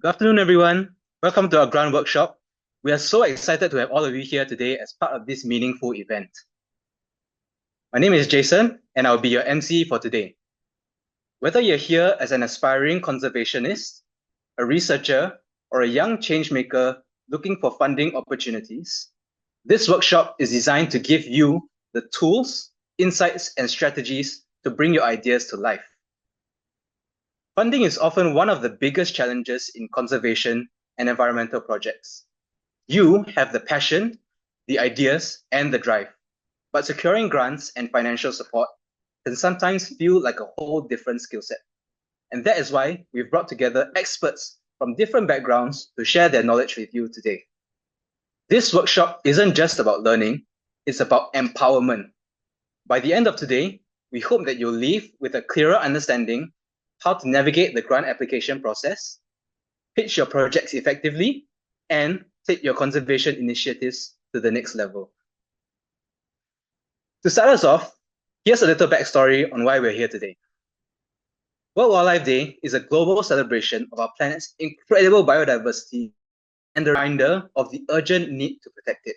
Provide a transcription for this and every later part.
Good afternoon, everyone. Welcome to our grant workshop. We are so excited to have all of you here today as part of this meaningful event. My name is Jason, and I'll be your MC for today. Whether you're here as an aspiring conservationist, a researcher, or a young changemaker looking for funding opportunities, this workshop is designed to give you the tools, insights, and strategies to bring your ideas to life. Funding is often one of the biggest challenges in conservation and environmental projects. You have the passion, the ideas, and the drive, but securing grants and financial support can sometimes feel like a whole different skill set. And that is why we've brought together experts from different backgrounds to share their knowledge with you today. This workshop isn't just about learning, it's about empowerment. By the end of today, we hope that you'll leave with a clearer understanding how to navigate the grant application process, pitch your projects effectively, and take your conservation initiatives to the next level. To start us off, here's a little backstory on why we're here today. World Wildlife Day is a global celebration of our planet's incredible biodiversity and a reminder of the urgent need to protect it.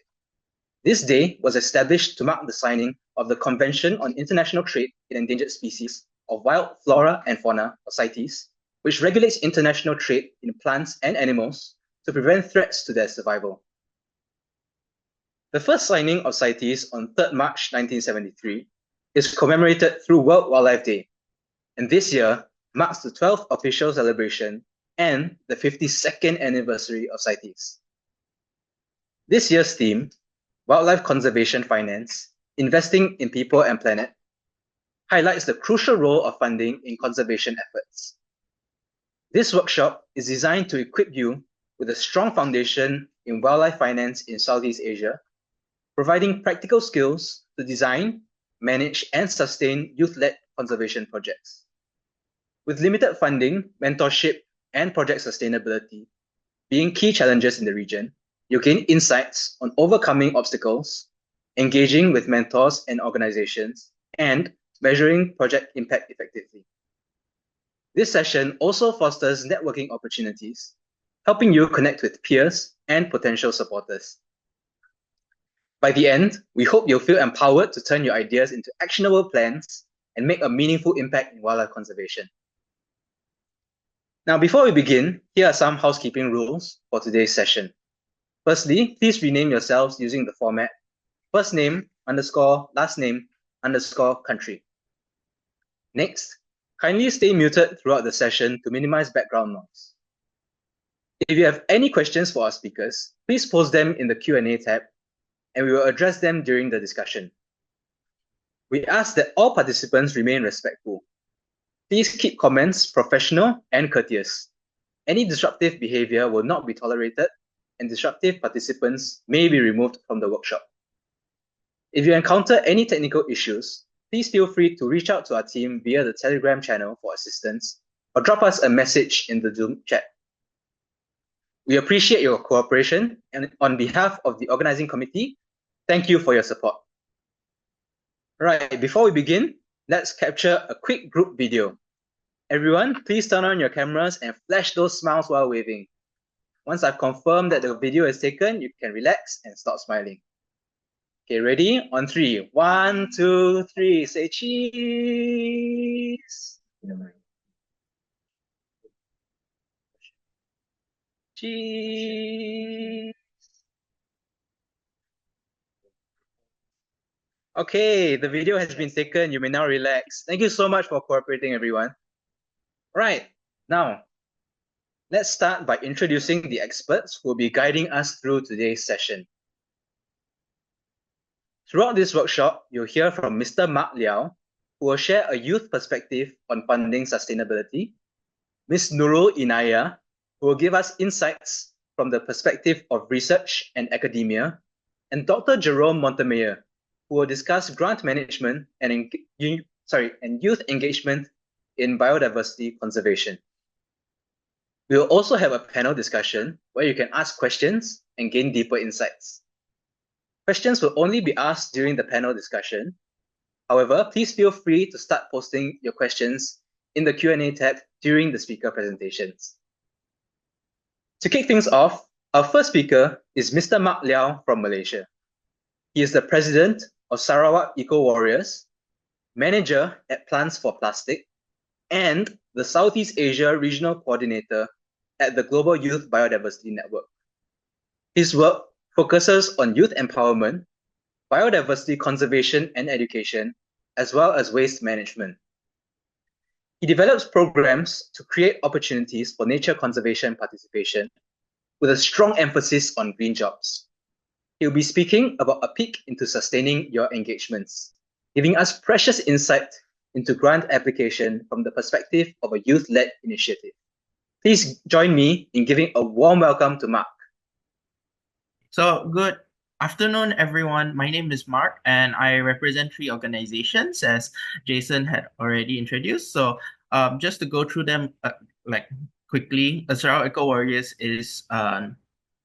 This day was established to mark the signing of the Convention on International Trade in Endangered Species of Wild Flora and Fauna, or CITES, which regulates international trade in plants and animals to prevent threats to their survival. The first signing of CITES on 3rd March 1973 is commemorated through World Wildlife Day, and this year marks the 12th official celebration and the 52nd anniversary of CITES. This year's theme, Wildlife Conservation Finance, Investing in People and Planet, highlights the crucial role of funding in conservation efforts. This workshop is designed to equip you with a strong foundation in wildlife finance in Southeast Asia, providing practical skills to design, manage, and sustain youth-led conservation projects. With limited funding, mentorship, and project sustainability being key challenges in the region, you gain insights on overcoming obstacles, engaging with mentors and organizations, and measuring project impact effectively. This session also fosters networking opportunities, helping you connect with peers and potential supporters. By the end, we hope you'll feel empowered to turn your ideas into actionable plans and make a meaningful impact in wildlife conservation. Now, before we begin, here are some housekeeping rules for today's session. Firstly, please rename yourselves using the format first name _ last name _ country. Next, kindly stay muted throughout the session to minimize background noise. If you have any questions for our speakers, please post them in the Q&A tab, and we will address them during the discussion. We ask that all participants remain respectful. Please keep comments professional and courteous. Any disruptive behavior will not be tolerated, and disruptive participants may be removed from the workshop. If you encounter any technical issues, please feel free to reach out to our team via the Telegram channel for assistance or drop us a message in the Zoom chat. We appreciate your cooperation, and on behalf of the organizing committee, thank you for your support. All right, before we begin, let's capture a quick group video. Everyone, please turn on your cameras and flash those smiles while waving. Once I've confirmed that the video is taken, you can relax and stop smiling. Okay, ready? On 3. 1, 2, 3. Say cheese. Cheese. Okay, the video has been taken. You may now relax. Thank you so much for cooperating, everyone. All right, now let's start by introducing the experts who will be guiding us through today's session. Throughout this workshop, you'll hear from Mr. Mark Liao, who will share a youth perspective on funding sustainability, Ms. Nurul Inaya, who will give us insights from the perspective of research and academia, and Dr. Jerome Montemayor, who will discuss grant management and youth engagement in biodiversity conservation. We will also have a panel discussion where you can ask questions and gain deeper insights. Questions will only be asked during the panel discussion. However, please feel free to start posting your questions in the Q&A tab during the speaker presentations. To kick things off, our first speaker is Mr. Mark Liao from Malaysia. He is the president of Sarawak Eco Warriors, manager at Plants for Plastic, and the Southeast Asia Regional Coordinator at the Global Youth Biodiversity Network. His work focuses on youth empowerment, biodiversity conservation and education, as well as waste management. He develops programs to create opportunities for nature conservation participation with a strong emphasis on green jobs. He'll be speaking about a peek into sustaining your engagements, giving us precious insight into grant application from the perspective of a youth-led initiative. Please join me in giving a warm welcome to Mark. So, good afternoon, everyone. My name is Mark, and I represent three organizations, as Jason had already introduced. So, just to go through them like quickly, Sarawak Eco Warriors is an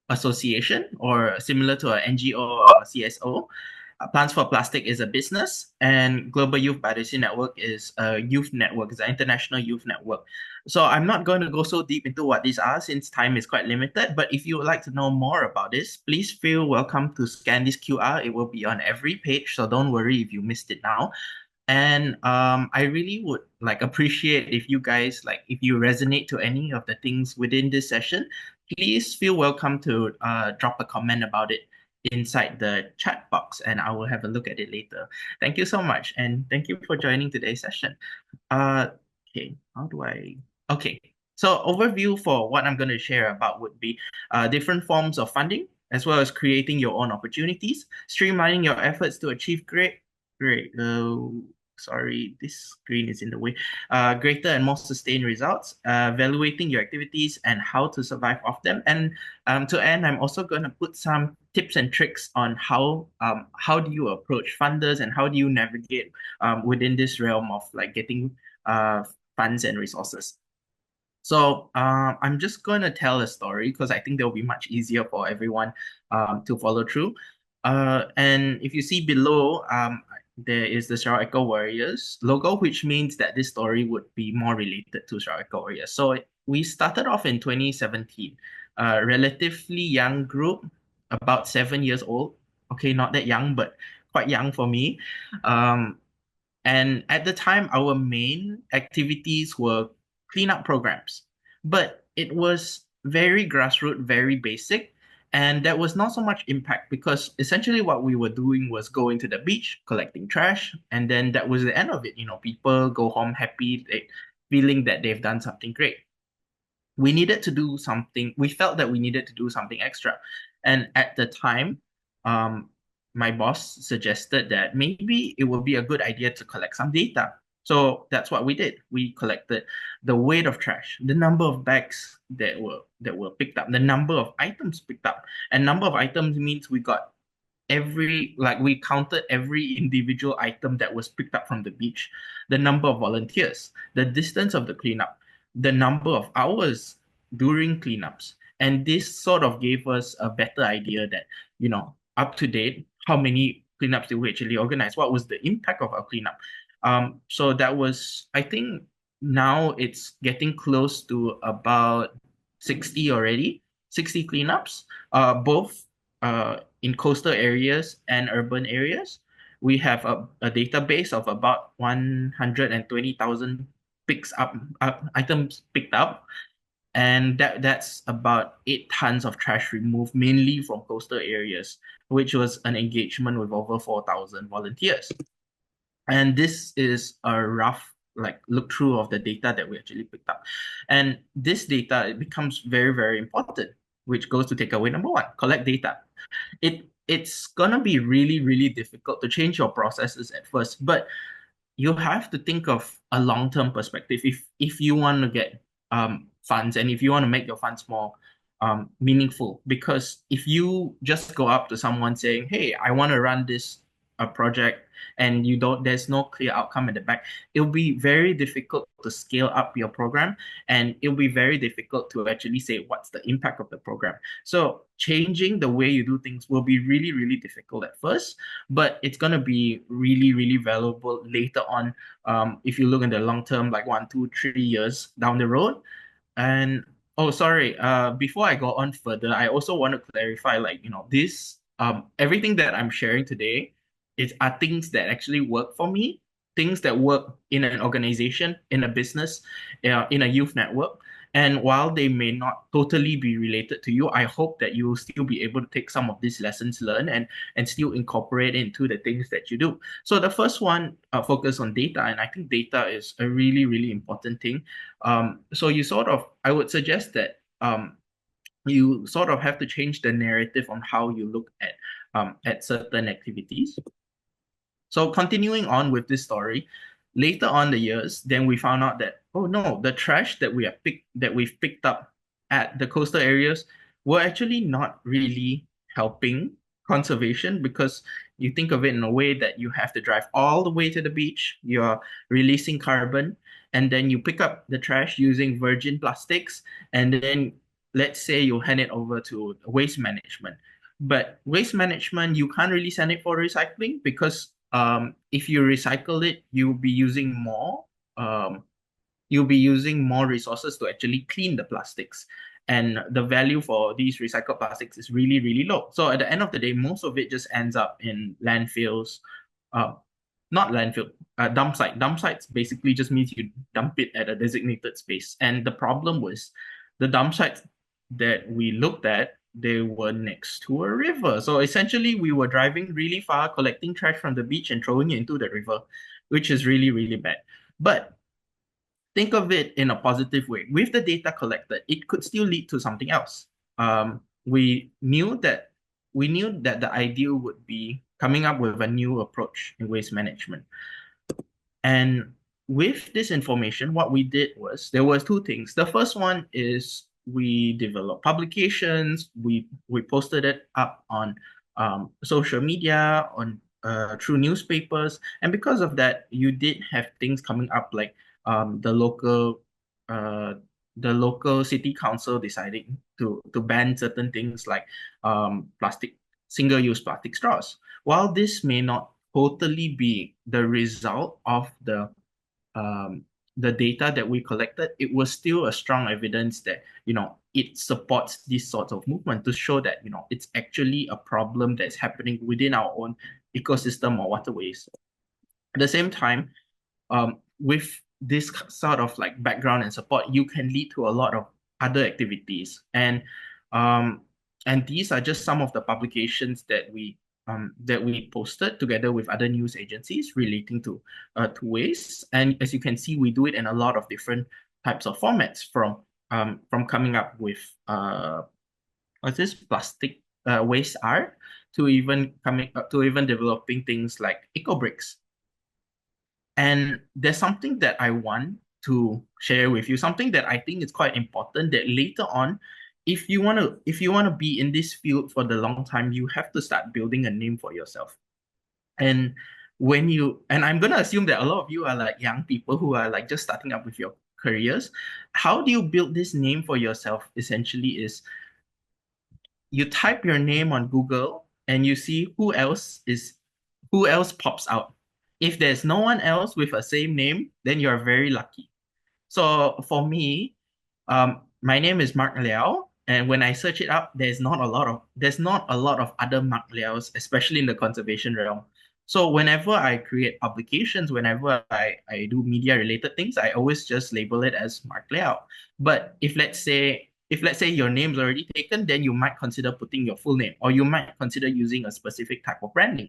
association or similar to an NGO or CSO. Plants for Plastic is a business, and Global Youth Biodiversity Network is a youth network, it's an international youth network. So I'm not going to go so deep into what these are since time is quite limited, but if you would like to know more about this, please feel welcome to scan this QR. It will be on every page, so don't worry if you missed it now. And I really would appreciate if you guys if you resonate to any of the things within this session, please feel welcome to drop a comment about it inside the chat box, and I will have a look at it later. Thank you so much, and thank you for joining today's session. Okay, how do I? Okay, so overview for what I'm going to share about would be different forms of funding, as well as creating your own opportunities, streamlining your efforts to achieve great. Sorry, this screen is in the way. Greater and more sustained results, evaluating your activities and how to survive off them. And to end, I'm also going to put some tips and tricks on how do you approach funders and how do you navigate within this realm of getting funds and resources. So I'm just going to tell a story because I think they'll be much easier for everyone to follow through. And if you see below, there is the Sarawak Eco Warriors logo, which means that this story would be more related to Sarawak Eco Warriors. So we started off in 2017, a relatively young group, about 7 years old. Okay, not that young, but quite young for me. And at the time, our main activities were cleanup programs, but it was very grassroots, very basic. And there was not so much impact because essentially what we were doing was going to the beach, collecting trash, and then that was the end of it. You know, people go home happy, feeling that they've done something great. We needed to do something. We felt that we needed to do something extra. And at the time, um, my boss suggested that maybe it would be a good idea to collect some data. So that's what we did. We collected the weight of trash, the number of bags that were picked up, the number of items picked up. And number of items means we got we counted every individual item that was picked up from the beach, the number of volunteers, the distance of the cleanup, the number of hours during cleanups. And this sort of gave us a better idea that, up to date, how many cleanups did we actually organize? What was the impact of our cleanup? So that was, I think now it's getting close to about 60 already, 60 cleanups, both in coastal areas and urban areas. We have a database of about 120,000 items picked up, and that's about 8 tons of trash removed, mainly from coastal areas, which was an engagement with over 4,000 volunteers. And this is a rough look through of the data that we actually picked up. And this data, it becomes very, very important, which goes to takeaway number one: collect data. It's gonna be really, really difficult to change your processes at first, but you have to think of a long-term perspective if you want to get funds and if you want to make your funds more meaningful. Because if you just go up to someone saying, "Hey, I want to run this project," and there's no clear outcome at the back, it'll be very difficult to scale up your program, and it'll be very difficult to actually say what's the impact of the program. So changing the way you do things will be really, really difficult at first, but it's going to be really, really valuable later on, if you look in the long term, like 1, 2, 3 years down the road. And Oh, sorry. Before I go on further, I also want to clarify, like, this everything that I'm sharing today is are things that actually work for me, things that work in an organization, in a business, in a youth network. And while they may not totally be related to you, I hope that you will still be able to take some of these lessons learned and still incorporate into the things that you do. So the first one, focus on data, and I think data is a really, really important thing. So I would suggest that you sort of have to change the narrative on how you look at certain activities. So continuing on with this story, later on the years, then we found out that, oh no, the trash that we've picked up at the coastal areas were actually not really helping conservation, because you think of it in a way that you have to drive all the way to the beach, you're releasing carbon, and then you pick up the trash using virgin plastics, and then let's say you hand it over to waste management. But waste management, you can't really send it for recycling, because if you recycle it, um, you'll be using more resources to actually clean the plastics. And the value for these recycled plastics is really, really low. So at the end of the day, most of it just ends up in landfills, uh, not landfill, dump site. Dump sites basically just means you dump it at a designated space. And the problem was the dump sites that we looked at, they were next to a river. So essentially, we were driving really far, collecting trash from the beach and throwing it into the river, which is really, really bad. But think of it in a positive way. With the data collected, it could still lead to something else. We knew that the ideal would be coming up with a new approach in waste management. And with this information, what we did was there was two things. The first one is we developed publications. We posted it up on social media, on through newspapers, and because of that, you did have things coming up like um, the local uh, the local city council deciding to ban certain things like plastic single-use plastic straws. While this may not totally be the result of um, the data that we collected, it was still a strong evidence that it supports this sort of movement to show that it's actually a problem that's happening within our own ecosystem or waterways. At the same time, with this sort of like background and support, you can lead to a lot of other activities. Um, and these are just some of the publications that we posted together with other news agencies relating to waste. And as you can see, we do it in a lot of different types of formats, from coming up with what's this plastic waste art, to even coming up to even developing things like eco bricks. And there's something that I want to share with you, something that I think is quite important, that later on, if you want to be in this field for the long time, you have to start building a name for yourself. And and I'm gonna assume that a lot of you are like young people who are like just starting up with your careers. How do you build this name for yourself? Essentially, is you type your name on Google and you see who else pops out. If there's no one else with a same name, then you're very lucky. So for me, my name is Mark Liao, and when I search it up, there's not a lot of other Mark Liaos, especially in the conservation realm. So whenever I create publications, whenever I do media related things, I always just label it as Mark Liao. But if let's say your name's already taken, then you might consider putting your full name, or you might consider using a specific type of branding.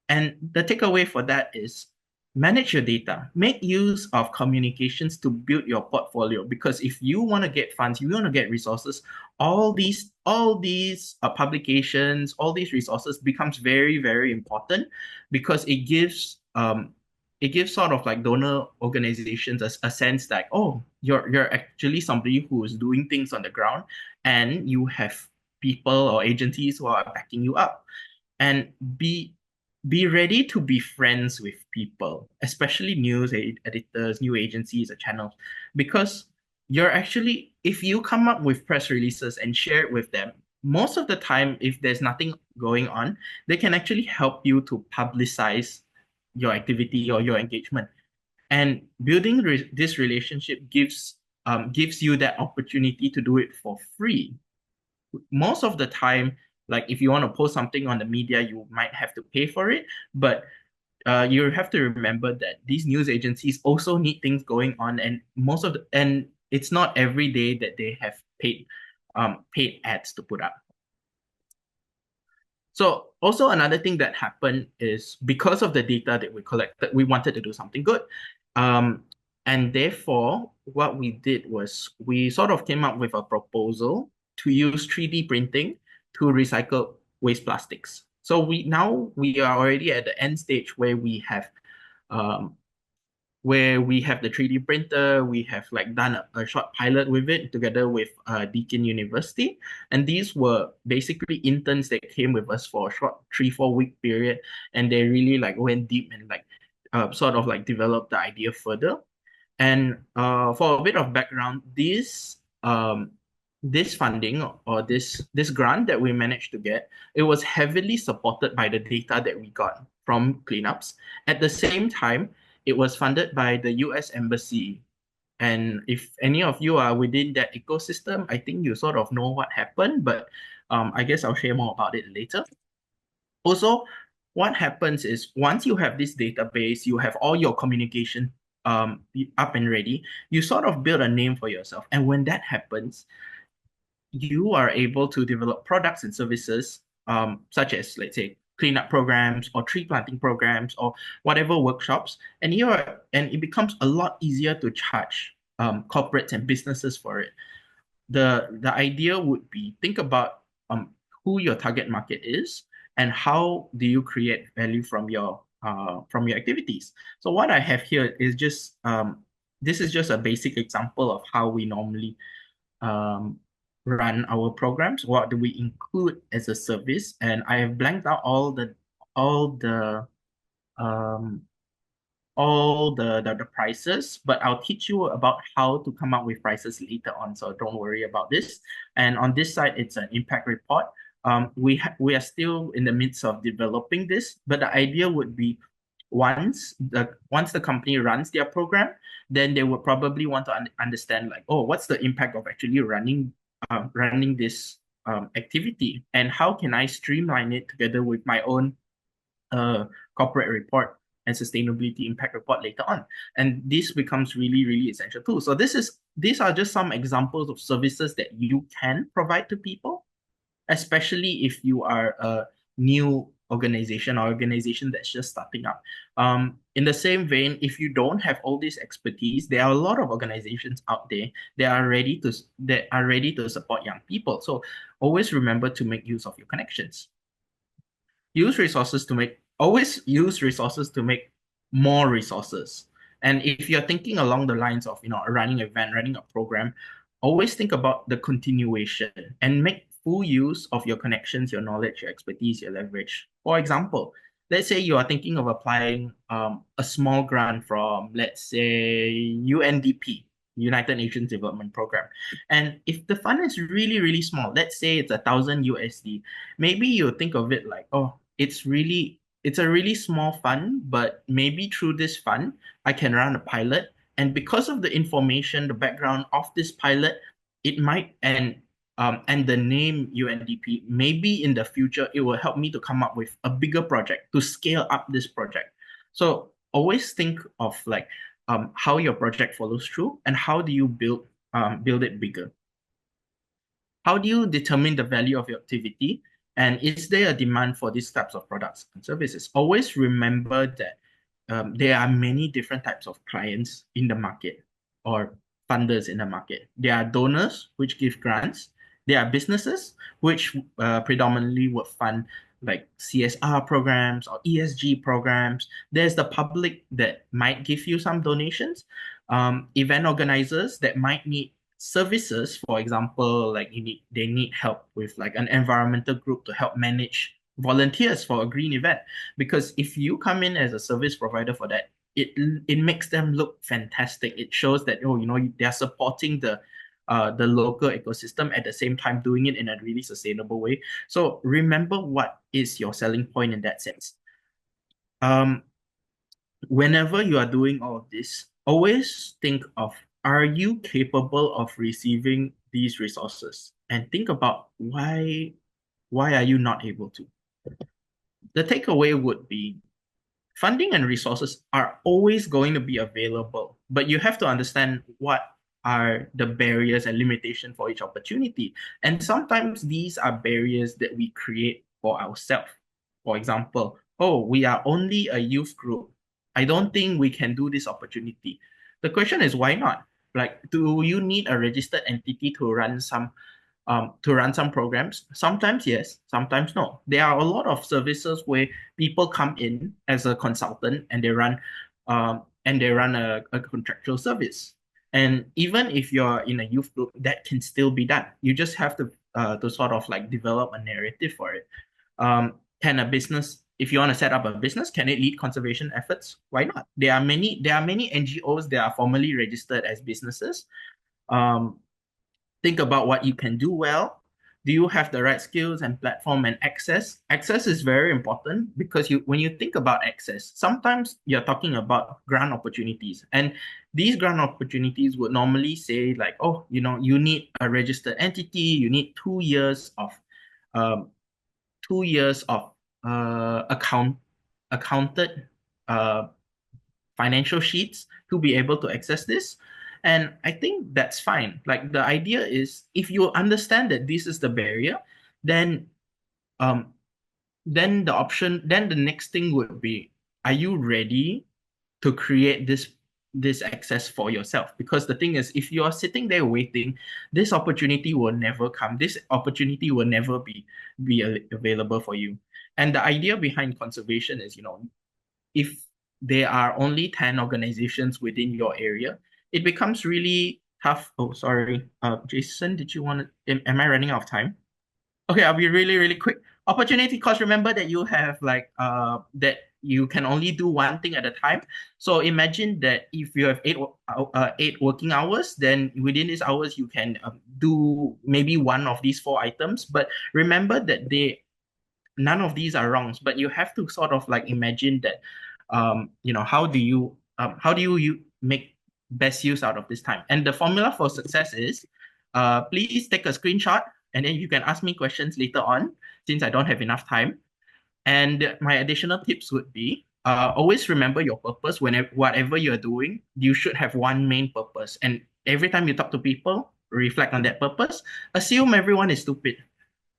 And the takeaway for that is manage your data, make use of communications to build your portfolio. Because if you want to get funds, you want to get resources, all these publications, all these resources becomes very, very important, because it gives sort of like donor organizations a sense that, oh, you're actually somebody who is doing things on the ground, and you have people or agencies who are backing you up. And be ready to be friends with people, especially editors, new agencies, or channels, because if you come up with press releases and share it with them, most of the time, if there's nothing going on, they can actually help you to publicize your activity or your engagement. And building this relationship gives gives you that opportunity to do it for free. Most of the time, like if you want to post something on the media, you might have to pay for it, but you have to remember that these news agencies also need things going on, and it's not every day that they have paid ads to put up. So also another thing that happened is because of the data that we collected, we wanted to do something good. Um, and therefore, what we did was we sort of came up with a proposal to use 3D printing to recycle waste plastics. So we are already at the end stage um, where we have the 3D printer, we have like done a short pilot with it together with Deakin University. And these were basically interns that came with us for a short 3-4 week period. And they really like went deep and like sort of like developed the idea further. And for a bit of background, this funding or this grant that we managed to get, it was heavily supported by the data that we got from cleanups. At the same time, it was funded by the US Embassy. And if any of you are within that ecosystem, I think you sort of know what happened, but I guess I'll share more about it later. Also, what happens is once you have this database, you have all your communication up and ready, you sort of build a name for yourself. And when that happens, you are able to develop products and services, such as, let's say, cleanup programs or tree planting programs or whatever workshops, and it becomes a lot easier to charge corporates and businesses for it. The idea would be think about who your target market is and how do you create value from your activities. So what I have here is just this is just a basic example of how we normally um, run our programs. What do we include as a service? And I have blanked out all the um, the prices, but I'll teach you about how to come up with prices later on. So don't worry about this. And on this side, it's an impact report. We are still in the midst of developing this, but the idea would be once the company runs their program, then they would probably want to understand like, oh, what's the impact of actually running this activity, and how can I streamline it together with my own corporate report and sustainability impact report later on. And this becomes really, really essential too. So these are just some examples of services that you can provide to people, especially if you are a new organization that's just starting up. In the same vein, if you don't have all this expertise, there are a lot of organizations out there that are ready to support young people. So always remember to make use of your connections. Always use resources to make more resources. And if you're thinking along the lines of running an event, running a program, always think about the continuation and make full use of your connections, your knowledge, your expertise, your leverage. For example, let's say you are thinking of applying a small grant from, let's say, UNDP, United Nations Development Program. And if the fund is really, really small, let's say it's 1,000 USD, maybe you think of it like, oh, it's a really small fund, but maybe through this fund, I can run a pilot. And because of the information, the background of this pilot, it might and the name UNDP, maybe in the future it will help me to come up with a bigger project to scale up this project. So always think of like how your project follows through and how do you build it bigger. How do you determine the value of your activity? And is there a demand for these types of products and services? Always remember that there are many different types of clients in the market or funders in the market. There are donors, which give grants. There are businesses, which predominantly would fund like CSR programs or ESG programs. There's the public that might give you some donations. Event organizers that might need services, for example, like they need help with like an environmental group to help manage volunteers for a green event. Because if you come in as a service provider for that, it makes them look fantastic. It shows that they're supporting the local ecosystem at the same time doing it in a really sustainable way. So remember what is your selling point in that sense. Whenever you are doing all of this, always think of are you capable of receiving these resources? And think about why are you not able to? The takeaway would be funding and resources are always going to be available, but you have to understand what are the barriers and limitation for each opportunity. And sometimes these are barriers that we create for ourselves. For example, oh, we are only a youth group. I don't think we can do this opportunity. The question is, why not? Like, do you need a registered entity to run some programs? Sometimes yes, sometimes no. There are a lot of services where people come in as a consultant and they run a contractual service. And even if you're in a youth group, that can still be done. You just have to sort of like develop a narrative for it. Can a business, if you want to set up a business, can it lead conservation efforts? Why not? There are many NGOs that are formally registered as businesses. Um, think about what you can do well. Do you have the right skills and platform and access? Access is very important because when you think about access, sometimes you're talking about grant opportunities. And these grant opportunities would normally say like, oh, you need a registered entity, you need 2 years of um, 2 years of accounted uh, financial sheets to be able to access this. And I think that's fine. Like the idea is if you understand that this is the barrier, then um then the next thing would be, are you ready to create this access for yourself? Because the thing is, if you are sitting there waiting, this opportunity will never come. This opportunity will never be available for you. And the idea behind conservation is, if there are only 10 organizations within your area, it becomes really tough. Oh, sorry. Jason, did you want to, am I running out of time? Okay, I'll be really, really quick. Opportunity cost, remember that you have like that you can only do one thing at a time. So imagine that if you have eight working hours, then within these hours you can do maybe one of these four items. But remember that none of these are wrongs, but you have to sort of like imagine that how do you make best use out of this time. And the formula for success is please take a screenshot and then you can ask me questions later on since I don't have enough time. And my additional tips would be always remember your purpose. Whenever whatever you're doing, you should have one main purpose. And every time you talk to people, reflect on that purpose. Assume everyone is stupid,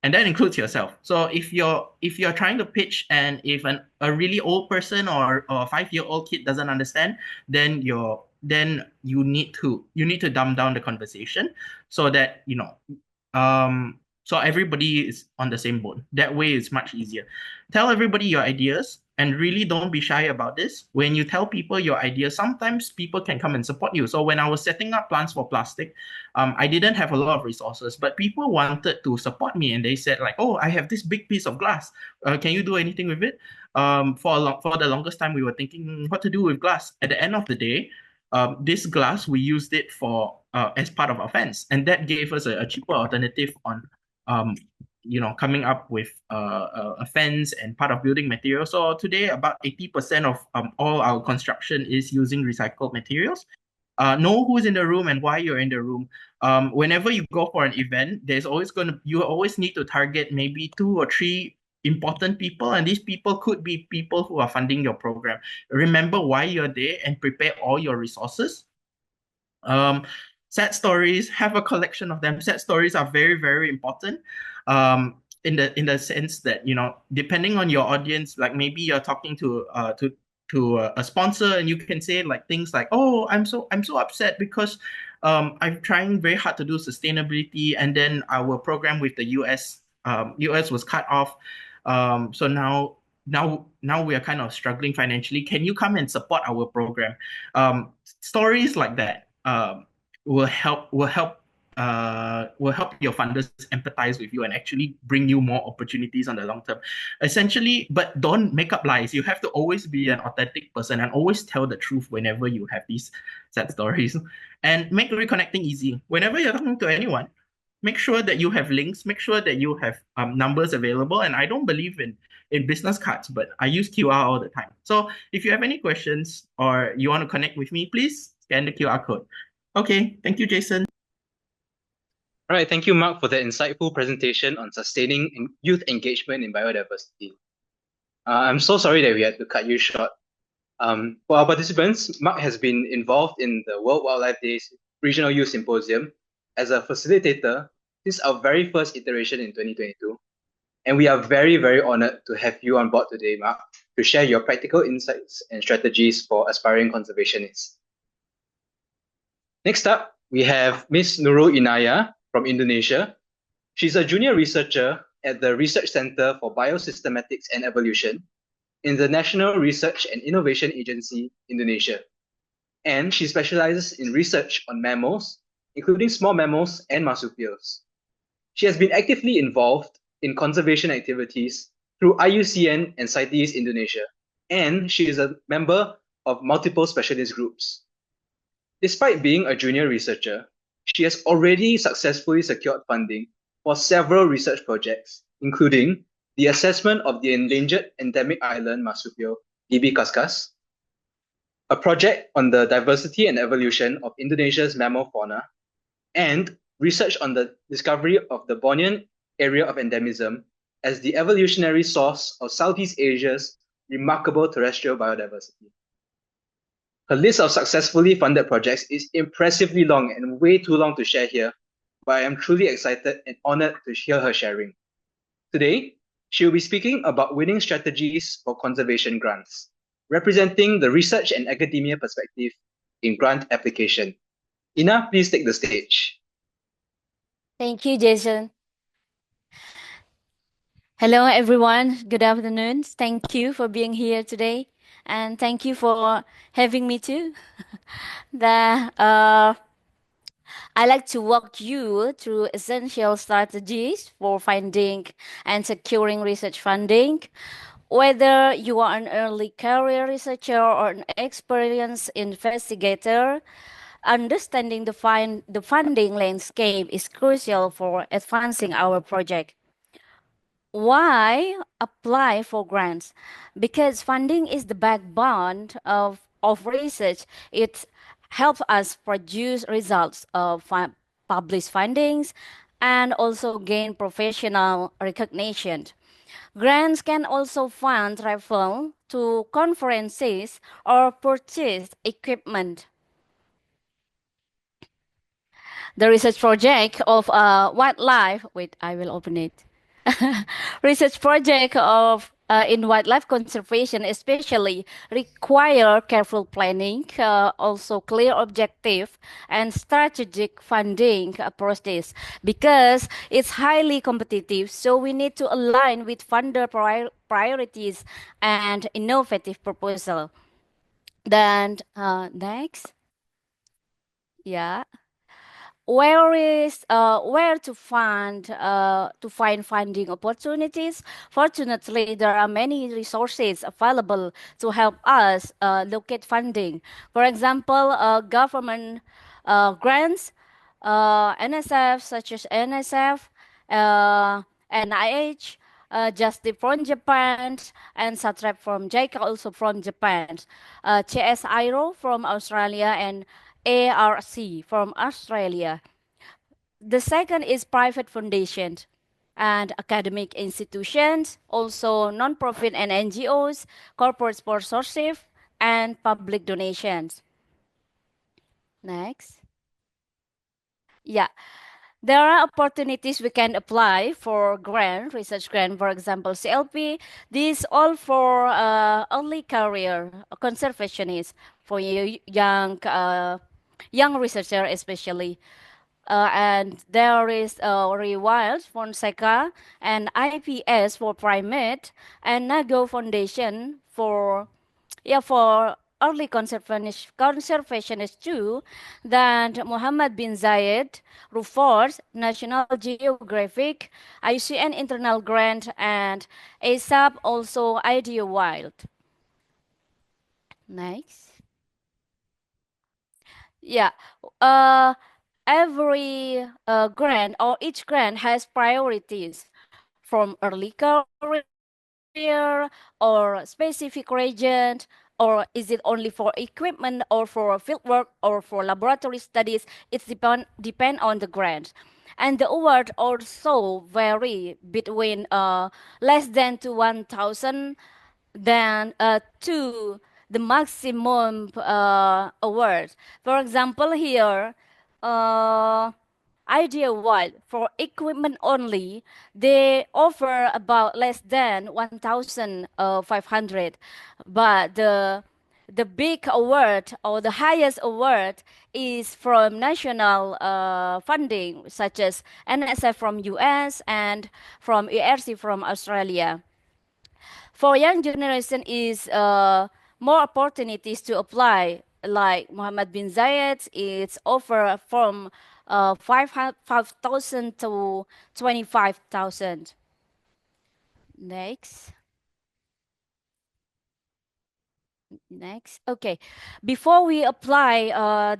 and that includes yourself. So if you're trying to pitch, and if a really old person or a 5-year-old kid doesn't understand, then you need to dumb down the conversation so that so everybody is on the same boat. That way it's much easier. Tell everybody your ideas and really don't be shy about this. When you tell people your ideas, sometimes people can come and support you. So when I was setting up Plants for Plastic, I didn't have a lot of resources, but people wanted to support me and they said like, oh, I have this big piece of glass. Can you do anything with it? For the longest time, we were thinking what to do with glass. At the end of the day, this glass, we used it for as part of our fence, and that gave us a cheaper alternative on um, coming up with a fence and part of building material. So today, about 80% of all our construction is using recycled materials. Know who's in the room and why you're in the room. Whenever you go for an event, you always need to target maybe 2 or 3 important people, and these people could be people who are funding your program. Remember why you're there and prepare all your resources. um, Sad stories, have a collection of them. Sad stories are very, very important. In the sense that depending on your audience, like maybe you're talking to a sponsor, and you can say like things like, "Oh, I'm so upset because I'm trying very hard to do sustainability, and then our program with the US was cut off. So now we are kind of struggling financially. Can you come and support our program?" Stories like that will help your funders empathize with you and actually bring you more opportunities on the long term. Essentially, but don't make up lies. You have to always be an authentic person and always tell the truth whenever you have these sad stories. And make reconnecting easy. Whenever you're talking to anyone, make sure that you have links, make sure that you have numbers available. And I don't believe in business cards, but I use QR all the time. So if you have any questions or you want to connect with me, please scan the QR code. Okay, thank you, Jason. All right, thank you, Mark, for that insightful presentation on sustaining youth engagement in biodiversity. I'm so sorry that we had to cut you short. For our participants, Mark has been involved in the World Wildlife Day's Regional Youth Symposium as a facilitator since our very first iteration in 2022. And we are very, very honored to have you on board today, Mark, to share your practical insights and strategies for aspiring conservationists. Next up, we have Ms. Nurul Inaya from Indonesia. She's a junior researcher at the Research Center for Biosystematics and Evolution in the National Research and Innovation Agency, Indonesia. And she specializes in research on mammals, including small mammals and marsupials. She has been actively involved in conservation activities through IUCN and CITES Indonesia, and she is a member of multiple specialist groups. Despite being a junior researcher, she has already successfully secured funding for several research projects, including the assessment of the endangered endemic island marsupial Gibi Kaskas, a project on the diversity and evolution of Indonesia's mammal fauna, and research on the discovery of the Bornean area of endemism as the evolutionary source of Southeast Asia's remarkable terrestrial biodiversity. Her list of successfully funded projects is impressively long and way too long to share here, but I am truly excited and honored to hear her sharing. Today, she will be speaking about winning strategies for conservation grants, representing the research and academia perspective in grant application. Ina, please take the stage. Thank you, Jason. Hello, everyone. Good afternoon. Thank you for being here today, and thank you for having me too. I like to walk you through essential strategies for finding and securing research funding. Whether you are an early career researcher or an experienced investigator, understanding the funding landscape is crucial for advancing our project. Why apply for grants? Because funding is the backbone of research. It helps us produce results of published findings and also gain professional recognition. Grants can also fund travel to conferences or purchase equipment. The research project of wildlife, wait, I will open it. Research project of in wildlife conservation especially require careful planning, also clear objective and strategic funding process because it's highly competitive. So we need to align with funder priorities and innovative proposal. Then next, yeah. Where to find funding opportunities? Fortunately, there are many resources available to help us locate funding. For example, government grants, NSF such as NSF, NIH, Justice from Japan, and SATREP from JICA also from Japan, CSIRO from Australia, and ARC from Australia. The second is private foundations and academic institutions, also non-profit and NGOs, corporate sponsorship, and public donations. Next. Yeah. There are opportunities we can apply for grant, research grant, for example, CLP. These all for early career conservationists, for young researcher especially. And there is Rewild Fonseca and IPS for primate and Nago Foundation for early conservationists too. Then Muhammad bin Zayed, Rufors, National Geographic, IUCN Internal Grant, and ASAP also Idea Wild. Next. Yeah. Uh, every grant or each grant has priorities from early career or specific region or is it only for equipment or for fieldwork or for laboratory studies? It depend on the grant. And the award also vary between less than to 1,000 than to the maximum award. For example, here, uh, Idea Wild for equipment only, they offer about less than 1,500, but the big award or the highest award is from national funding, such as NSF from US and from ERC from Australia. For young generation is more opportunities to apply. Like Mohammed bin Zayed, it's offer from 5,000 to 25,000. Next. Next. Okay. Before we apply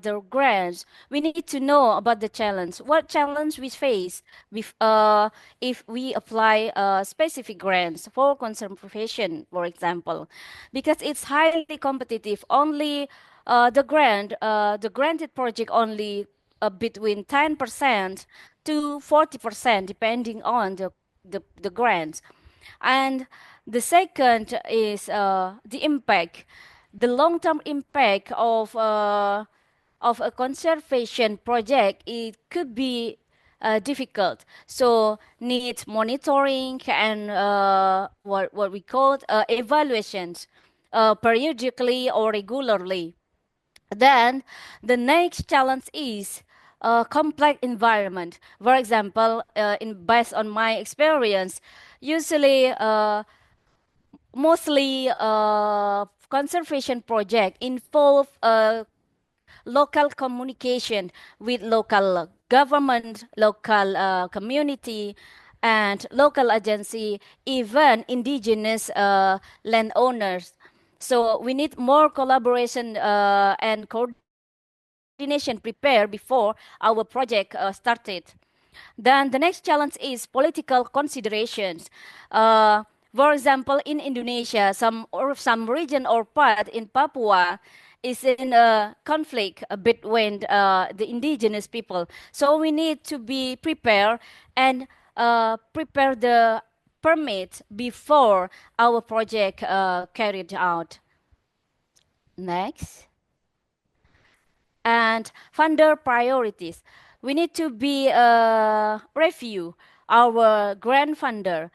the grants, we need to know about the challenge. What challenge we face if we apply specific grants for conservation, for example, because it's highly competitive. Only the granted project only between 10% to 40%, depending on the grants. And the second is the impact, the long-term impact of a conservation project. It could be difficult, so needs monitoring and what we call evaluations periodically or regularly. Then the next challenge is a complex environment. For example, in based on my experience, usually mostly conservation project involve local communication with local government, local community, and local agency, even indigenous landowners. So we need more collaboration and coordination prepare before our project started. Then the next challenge is political considerations. Uh, for example, in Indonesia, some region or part in Papua is in a conflict between the indigenous people. So we need to be prepared and prepare the permit before our project carried out. Next. And funder priorities. We need to be review our grant funder.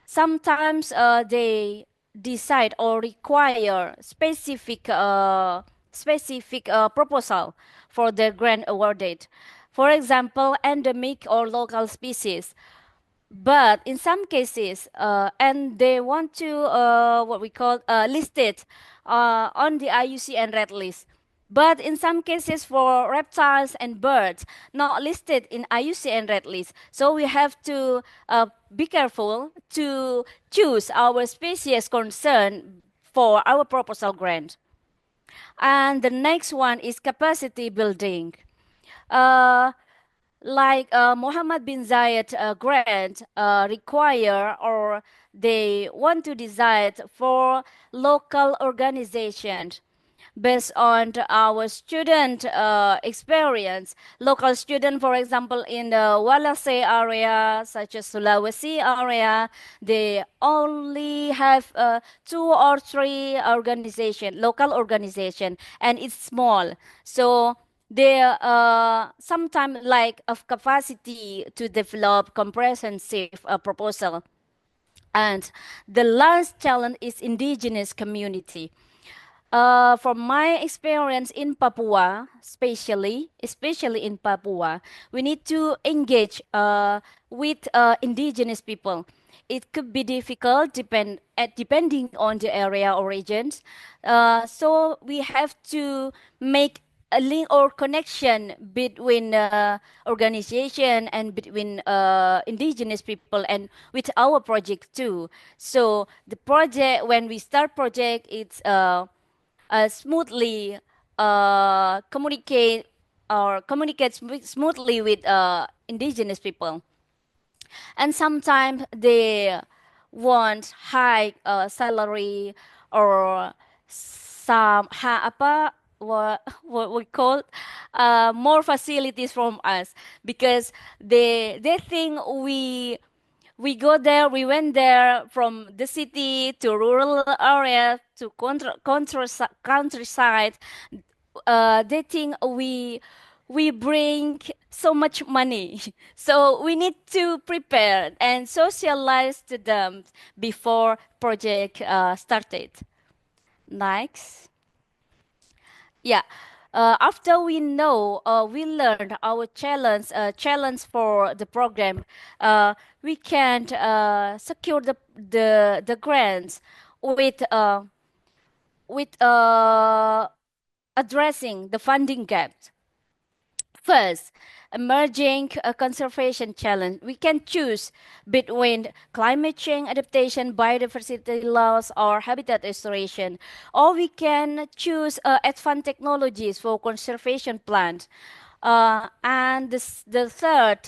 Sometimes they decide or require specific proposal for the grant awarded. For example, endemic or local species. But in some cases, and they want to what we call list it on the IUCN red list. But in some cases, for reptiles and birds, not listed in IUCN red list. So we have to be careful to choose our species concern for our proposal grant. And the next one is capacity building. Uh, like Mohammed bin Zayed grant require or they want to design for local organizations based on our student experience. Local student, for example, in the Walase area, such as Sulawesi area, they only have two or three local organization, and it's small. So they sometimes lack of capacity to develop comprehensive proposal. And the last challenge is indigenous community. From my experience in Papua, especially in Papua, we need to engage with indigenous people. It could be difficult depending on the area or regions. So we have to make a link or connection between organization and between indigenous people and with our project too. So the project, when we start project, it's smoothly communicate smoothly with indigenous people. And sometimes they want high salary or some what we call more facilities from us, because they think we go there, we went there from the city to rural area to countryside. They think we bring so much money. So we need to prepare and socialize to them before project started. Next. Yeah. After we learned our challenge for the program, we can secure the grants with addressing the funding gaps. First, emerging a conservation challenge. We can choose between climate change adaptation, biodiversity loss, or habitat restoration. Or we can choose advanced technologies for conservation plans. And the third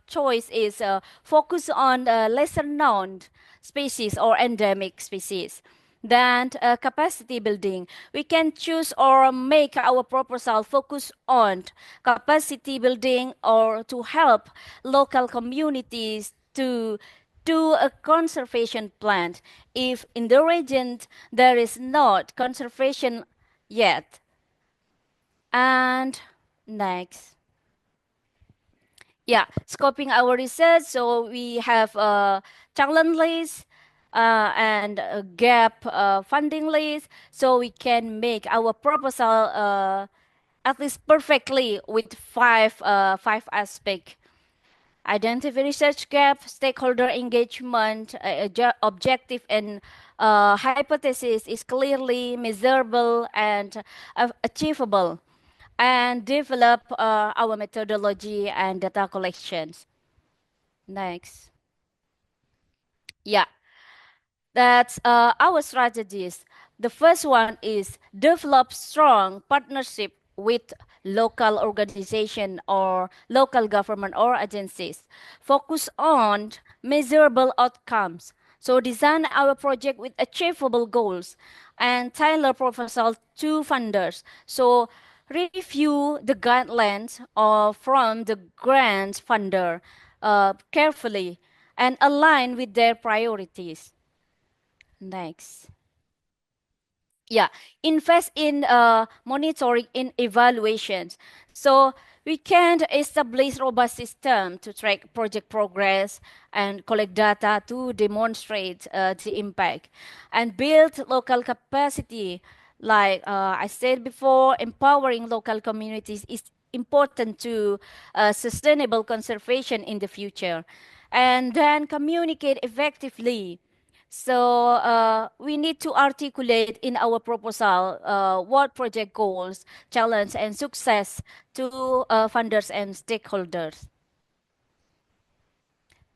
choice is focus on lesser known species or endemic species. Then capacity building. We can choose or make our proposal focus on capacity building or to help local communities to do a conservation plan if in the region there is not conservation yet. And next. Yeah, scoping our research. So we have a challenge list and a gap funding list, so we can make our proposal at least perfectly with five aspects. Identify research gap, stakeholder engagement, objective and hypothesis is clearly measurable and achievable, and develop our methodology and data collections. Next. Yeah, that's our strategies. The first one is develop strong partnership with local organization or local government or agencies. Focus on measurable outcomes. So design our project with achievable goals and tailor proposal to funders. So review the guidelines from the grant funder carefully and align with their priorities. Next. Yeah, invest in monitoring and evaluations. So we can establish robust system to track project progress and collect data to demonstrate the impact and build local capacity. Like I said before, empowering local communities is important to sustainable conservation in the future. And then communicate effectively. So we need to articulate in our proposal what project goals, challenge, and success to funders and stakeholders.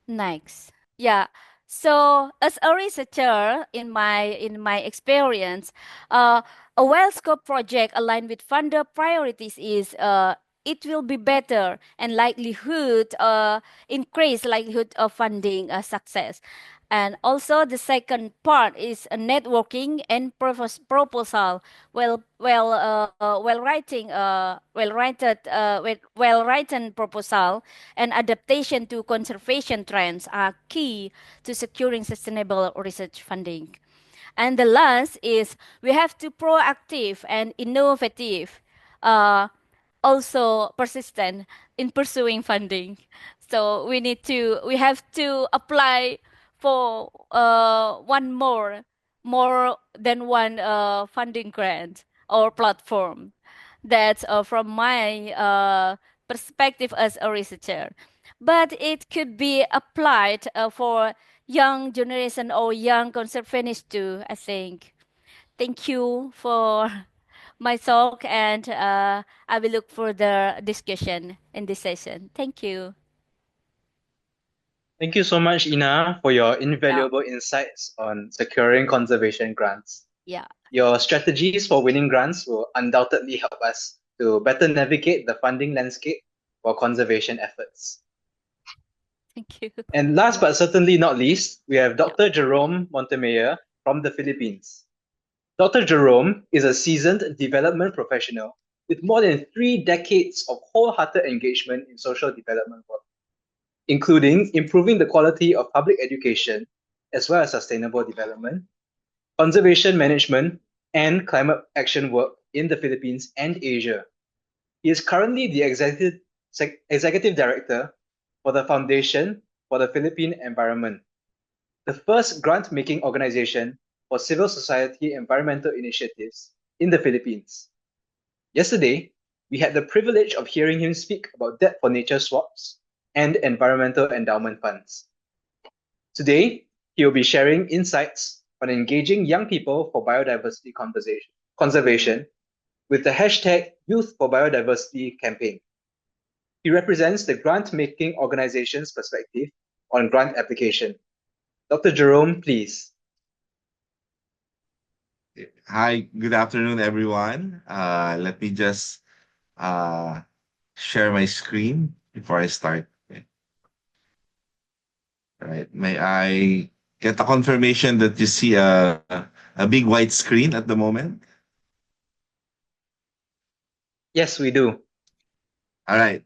Next. Yeah. So as a researcher, in my experience, a well-scoped project aligned with funder priorities is it will be better and increase likelihood of funding success. And also the second part is networking and proposal. Well written proposal and adaptation to conservation trends are key to securing sustainable research funding. And the last is we have to proactive and innovative, uh, also persistent in pursuing funding. So we have to apply for more than one funding grant or platform. That's from my perspective as a researcher. But it could be applied for young generation or young conservationists too, I think. Thank you for my talk, and I will look for the discussion in this session. Thank you. Thank you so much, Ina, for your Yeah. invaluable insights on securing conservation grants. Yeah. Your strategies for winning grants will undoubtedly help us to better navigate the funding landscape for conservation efforts. Thank you. And last but certainly not least, we have Yeah. Dr. Jerome Montemayor from the Philippines. Dr. Jerome is a seasoned development professional with more than 3 decades of wholehearted engagement in social development work, including improving the quality of public education, as well as sustainable development, conservation management, and climate action work in the Philippines and Asia. He is currently the executive director for the Foundation for the Philippine Environment, the first grant-making organization for civil society environmental initiatives in the Philippines. Yesterday, we had the privilege of hearing him speak about debt for nature swaps and environmental endowment funds. Today, he will be sharing insights on engaging young people for biodiversity conservation with the hashtag Youth for Biodiversity campaign. He represents the grant-making organization's perspective on grant application. Dr. Jerome, please. Hi, good afternoon, everyone. Let me just uh, share my screen before I start. Okay. All right. May I get a confirmation that you see a big white screen at the moment? Yes, we do. All right.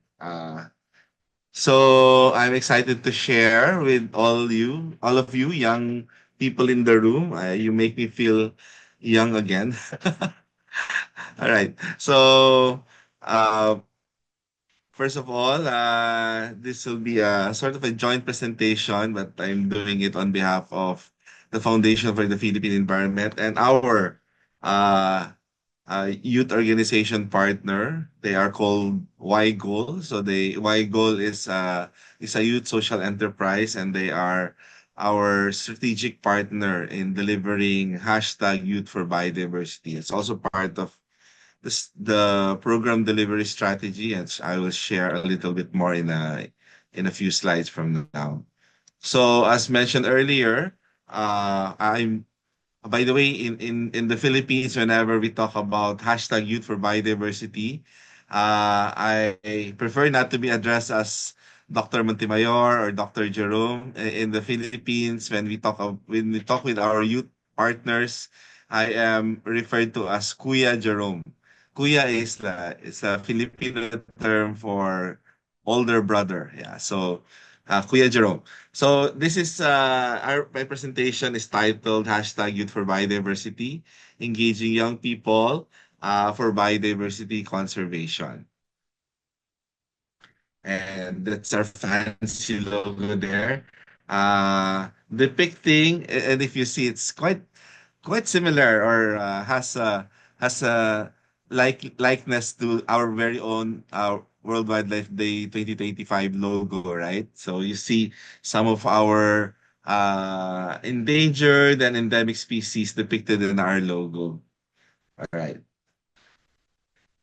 So I'm excited to share with all of you young people in the room. You make me feel young again. All right. So, uh, first of all, this will be a sort of a joint presentation, but I'm doing it on behalf of the Foundation for the Philippine Environment and our uh, youth organization partner. They are called Y Goal. So the Y Goal is a youth social enterprise, and they are our strategic partner in delivering hashtag Youth for Biodiversity. It's also part of the program delivery strategy, and I will share a little bit more in a few slides from now. So as mentioned earlier, I'm by the way, in the Philippines, whenever we talk about hashtag Youth for Biodiversity, I prefer not to be addressed as Dr. Montemayor or Dr. Jerome. In the Philippines, when we talk with our youth partners, I am referred to as Kuya Jerome. Kuya is a Filipino term for older brother. Yeah, so Kuya Jerome. So this is my presentation is titled hashtag Youth for Biodiversity, engaging young people for biodiversity conservation. And that's our fancy logo there. Depicting, and if you see, it's quite similar or has a likeness to our very own World Wildlife Day 2025 logo, right? So you see some of our endangered and endemic species depicted in our logo. All right.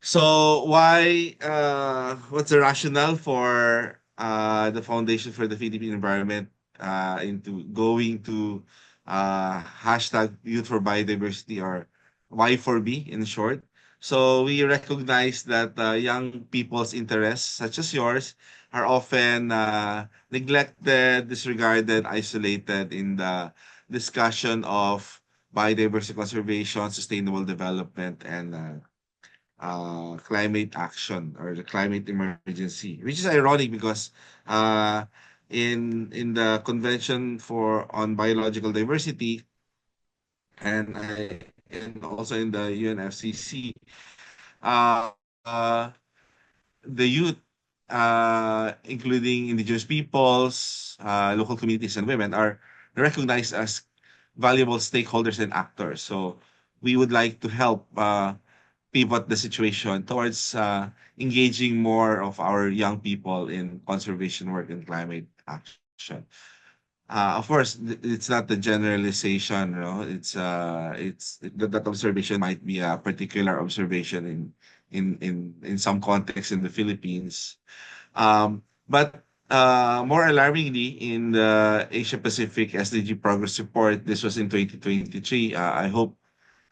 So what's the rationale for the Foundation for the Philippine Environment into going to hashtag Youth for Biodiversity, or Y4B in short? So we recognize that young people's interests, such as yours, are often neglected, disregarded, isolated in the discussion of biodiversity conservation, sustainable development, and climate action or the climate emergency, which is ironic because uh, in the Convention for on Biological Diversity and also in the UNFCCC, uh, uh, the youth, including indigenous peoples, local communities, and women, are recognized as valuable stakeholders and actors. So we would like to help pivot the situation towards engaging more of our young people in conservation work and climate action. Of course, it's not the generalization, you know. That observation might be a particular observation in some contexts in the Philippines. But more alarmingly, in the Asia Pacific SDG Progress Report, this was in 2023. I hope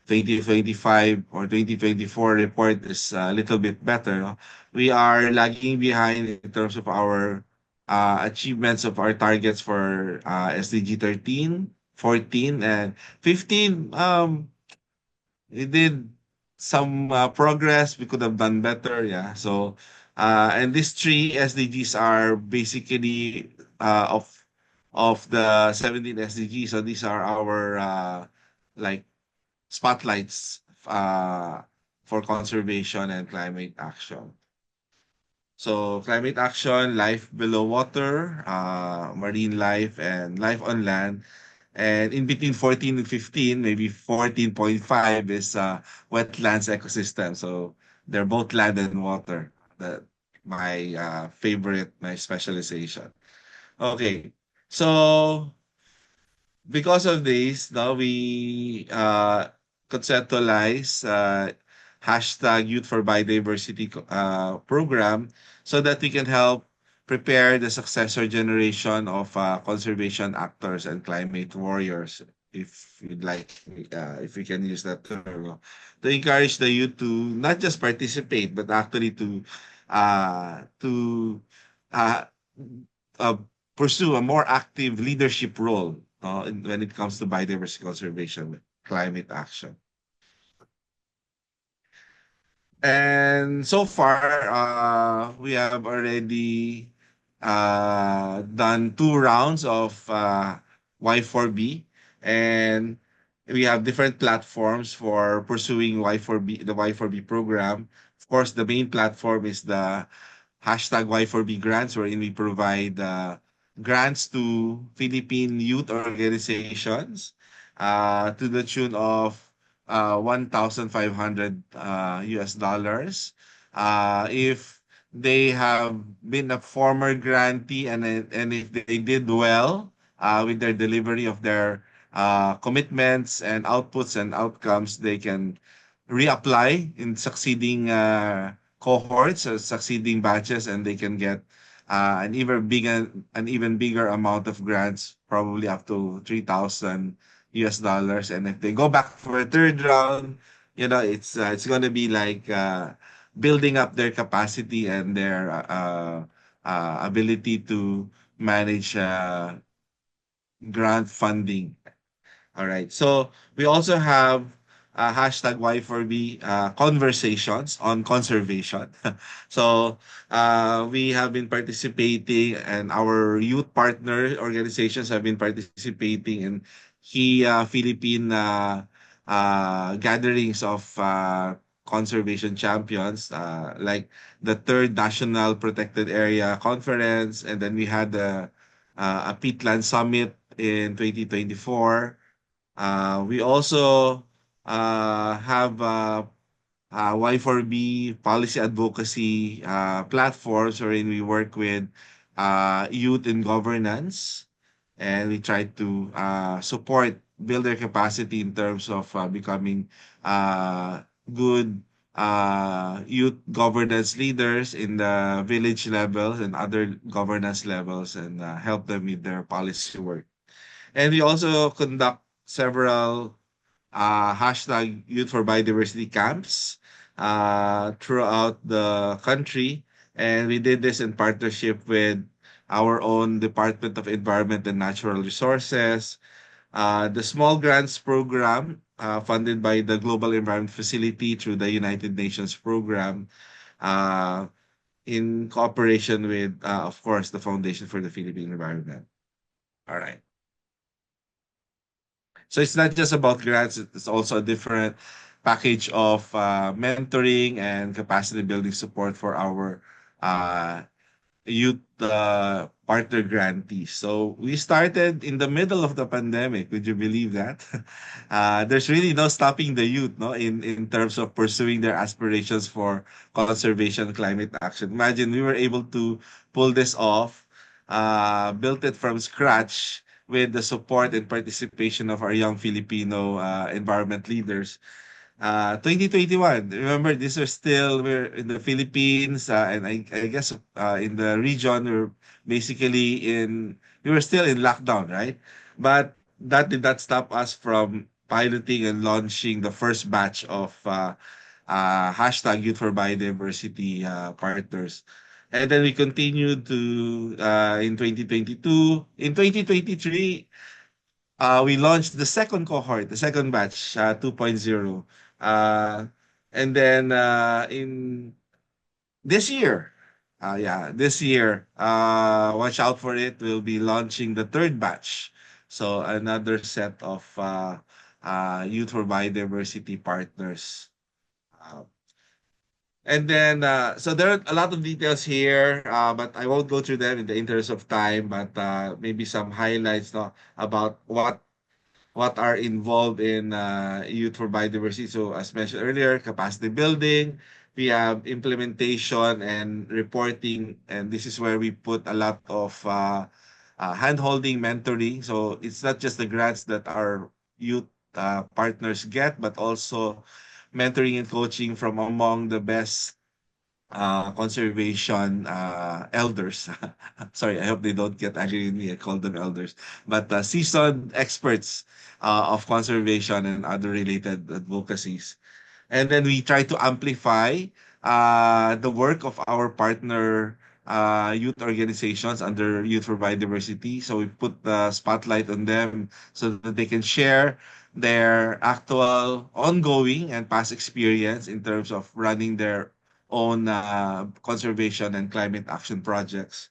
2025 or 2024 report is a little bit better. No? We are lagging behind in terms of our achievements of our targets for SDG 13, 14, and 15. we did some progress. We could have done better. Yeah. So, and these three SDGs are basically of the 17 SDGs. So these are our like spotlights for conservation and climate action. So climate action, life below water, marine life, and life on land. And in between 14 and 15, maybe 14.5 is wetlands ecosystem. So they're both land and water. That my favorite, my specialization. Okay. So because of this, now we conceptualize hashtag Youth for Biodiversity program so that we can help prepare the successor generation of conservation actors and climate warriors, if you'd like, if we can use that term, to encourage the youth to not just participate, but actually to uh, uh, pursue a more active leadership role when it comes to biodiversity conservation, climate action. And so far, we have already done 2 rounds of Y4B, and we have different platforms for pursuing Y4B, the Y4B program. Of course, the main platform is the hashtag Y4B grants, wherein we provide grants to Philippine youth organizations to the tune of 1,500 US dollars. If they have been a former grantee, and if they did well with their delivery of their commitments and outputs and outcomes, they can reapply in succeeding cohorts or succeeding batches, and they can get an even bigger amount of grants, probably up to 3,000 US dollars. And if they go back for a third round, it's going to be like building up their capacity and their ability to manage grant funding. All right. So we also have hashtag Y4B conversations on conservation. So we have been participating, and our youth partner organizations have been participating in key Philippine gatherings of conservation champions, like the third National Protected Area Conference, and then we had a Peatland Summit in 2024. We also have Y4B policy advocacy platforms wherein we work with youth in governance, and we try to build their capacity in terms of becoming good youth governance leaders in the village levels and other governance levels, and help them with their policy work. And we also conduct several hashtag Youth for Biodiversity camps throughout the country. And we did this in partnership with our own Department of Environment and Natural Resources, the Small Grants Program, funded by the Global Environment Facility through the United Nations Program, uh, in cooperation with, of course, the Foundation for the Philippine Environment. All right. So it's not just about grants, it's also a different package of mentoring and capacity building support for our uh, youth partner grantees. So we started in the middle of the pandemic. Would you believe that? There's really no stopping the youth, no, in terms of pursuing their aspirations for conservation, climate action. Imagine we were able to pull this off, built it from scratch with the support and participation of our young Filipino environment leaders. 2021. Remember, we're in the Philippines, and I guess in the region, we were still in lockdown, right? But that did not stop us from piloting and launching the first batch of hashtag Youth for Biodiversity partners. And then we continued to in 2022. In 2023, we launched the second cohort, the second batch, 2.0, Uh, and then in this year, this year, watch out for it. We'll be launching the third batch. So another set of Youth for Biodiversity partners. Uh, and then, so there are a lot of details here, but I won't go through them in the interest of time, but maybe some highlights, no, about what are involved in Youth for Biodiversity. So as mentioned earlier, capacity building, we have implementation and reporting, and this is where we put a lot of hand-holding mentoring. So it's not just the grants that our youth partners get, but also mentoring and coaching from among the best conservation elders. Sorry, I hope they don't get angry with me. I call them elders, but seasoned experts of conservation and other related advocacies. And then we try to amplify the work of our partner youth organizations under Youth for Biodiversity. So we put the spotlight on them so that they can share their actual, ongoing, and past experience in terms of running their own conservation and climate action projects.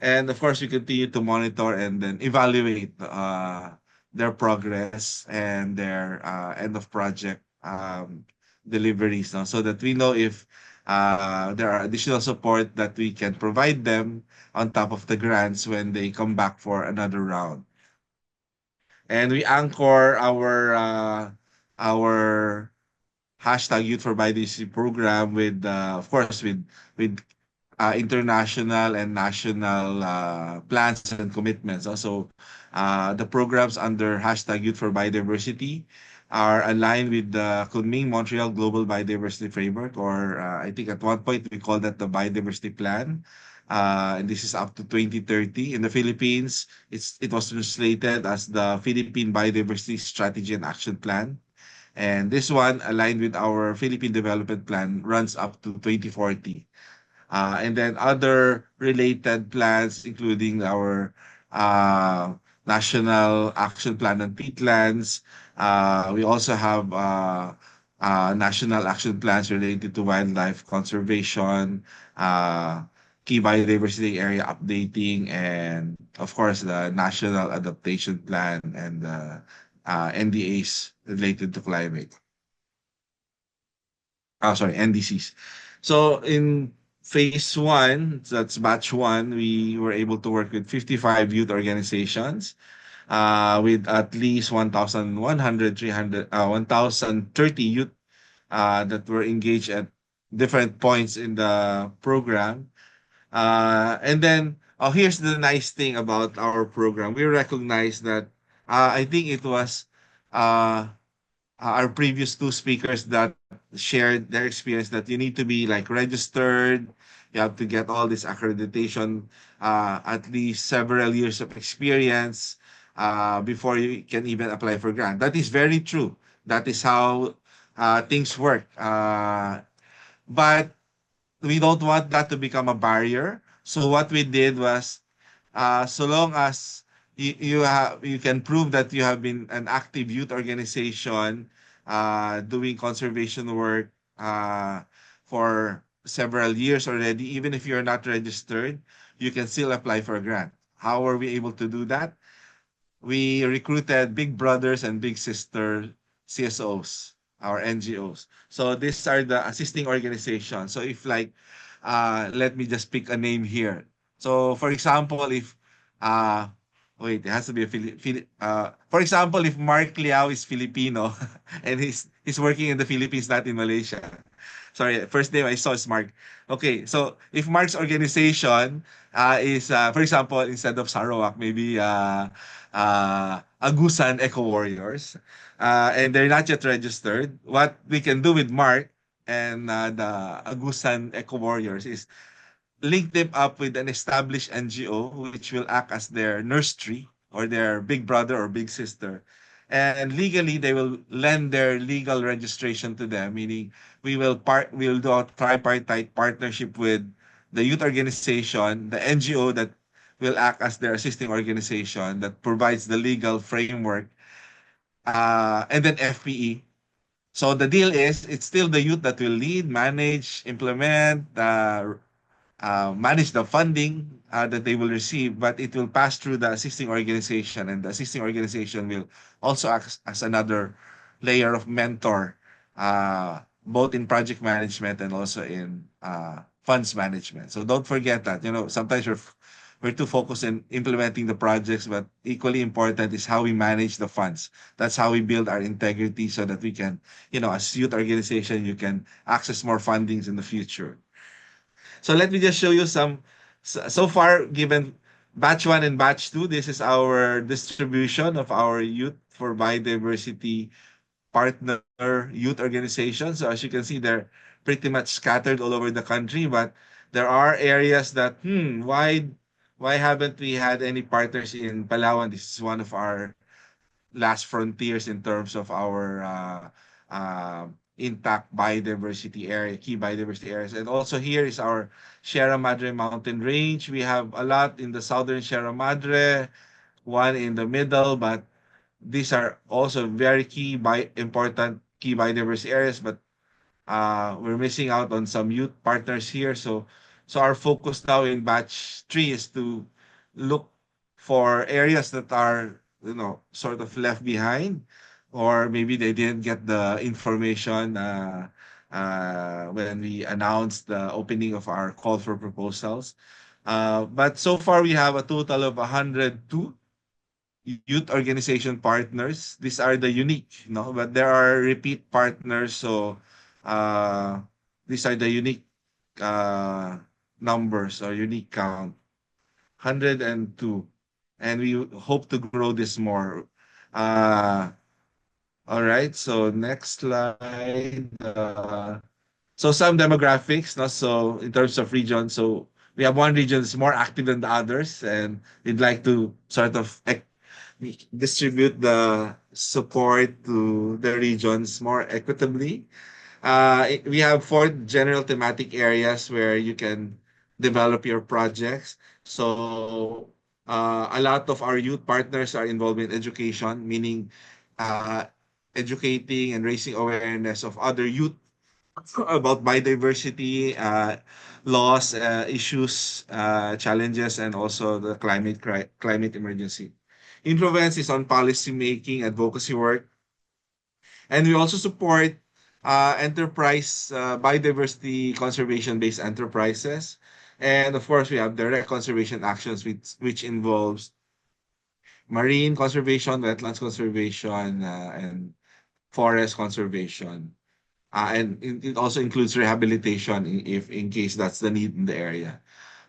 And of course, we continue to monitor and then evaluate their progress and their end of project deliveries, no? So that we know if there are additional support that we can provide them on top of the grants when they come back for another round. And we anchor our hashtag Youth for Biodiversity program with, of course, with international and national plans and commitments. Also, the programs under hashtag Youth for Biodiversity are aligned with the Kunming Montreal Global Biodiversity Framework, or I think at one point we called that the Biodiversity Plan. And this is up to 2030. In the Philippines, it was translated as the Philippine Biodiversity Strategy and Action Plan. And this one, aligned with our Philippine Development Plan, runs up to 2040. And then other related plans, including our National Action Plan on Peatlands. We also have national action plans related to wildlife conservation, uh, key biodiversity area updating, and of course, the National Adaptation Plan and the NDAs related to climate. Sorry, NDCs. So in phase one, that's batch one, we were able to work with 55 youth organizations with at least 1,030 youth that were engaged at different points in the program. And then, here's the nice thing about our program. We recognize that I think it was uh, our previous two speakers that shared their experience that you need to be like registered, you have to get all this accreditation, at least several years of experience before you can even apply for grant. That is very true. That is how things work. But we don't want that to become a barrier. So what we did was, so long as you can prove that you have been an active youth organization doing conservation work for several years already, even if you're not registered, you can still apply for a grant. How are we able to do that? We recruited big brothers and big sister CSOs, our NGOs. So these are the assisting organizations. So if like, let me just pick a name here. So for example, if, wait, it has to be a for example, if Mark Liao is Filipino and he's working in the Philippines, not in Malaysia. Sorry, first name I saw is Mark. Okay, so if Mark's organization is, for example, instead of Sarawak, maybe Agusan Eco Warriors, and they're not yet registered, what we can do with Mark and the Agusan Eco Warriors is link them up with an established NGO which will act as their nursery or their big brother or big sister. And legally, they will lend their legal registration to them, meaning we'll do a tripartite partnership with the youth organization, the NGO that will act as their assisting organization that provides the legal framework, and then FPE So the deal is, it's still the youth that will lead, manage, implement, manage the funding that they will receive, but it will pass through the assisting organization, and the assisting organization will also act as another layer of mentor, both in project management and also in funds management. So don't forget that. Sometimes we're too focused in implementing the projects, but equally important is how we manage the funds. That's how we build our integrity so that we can, as youth organization, you can access more fundings in the future. So let me just show you some. So far, given batch one and batch two, this is our distribution of our youth for biodiversity partner youth organizations. So as you can see, they're pretty much scattered all over the country, but there are areas that, why haven't we had any partners in Palawan? This is one of our last frontiers in terms of our intact biodiversity area, key biodiversity areas. And also here is our Sierra Madre mountain range. We have a lot in the southern Sierra Madre, one in the middle, but these are also very important key biodiversity areas, but we're missing out on some youth partners here. So our focus now in batch three is to look for areas that are, sort of left behind, or maybe they didn't get the information when we announced the opening of our call for proposals. But so far we have a total of 102 youth organization partners. These are the unique, but there are repeat partners. So uh, these are the unique uh, numbers or unique count, 102. And we hope to grow this more. Uh, all right. So next slide. So some demographics, no? So in terms of region, so we have one region that's more active than the others, and we'd like to sort of distribute the support to the regions more equitably. We have four general thematic areas where you can develop your projects. So a lot of our youth partners are involved in education, meaning uh, educating and raising awareness of other youth about biodiversity, laws, issues, challenges, and also the climate emergency. Influence is on policy making, advocacy work, and we also support enterprise biodiversity conservation-based enterprises. And of course, we have direct conservation actions, which involves marine conservation, wetlands conservation, and forest conservation. And it also includes rehabilitation if in case that's the need in the area.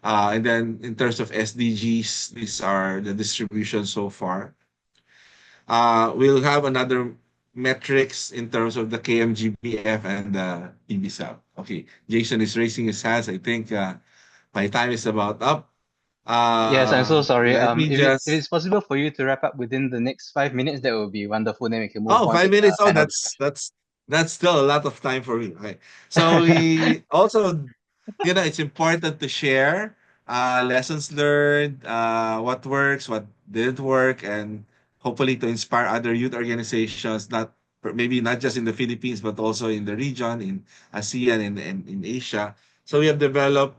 And then in terms of SDGs, these are the distribution so far. We'll have another metrics in terms of the KMGBF and the PBSAP. Okay, Jason is raising his hands. I think my time is about up. Yes, I'm so sorry. Let me If just. it's possible for you to wrap up within the next 5 minutes, that would be wonderful. Then we can move Oh, on to five the minutes. Oh, panel that's discussion. that's that's still a lot of time for me. Okay. So we also, it's important to share lessons learned, what works, what didn't work, and hopefully to inspire other youth organizations, maybe not just in the Philippines, but also in the region, in ASEAN and in Asia. So we have developed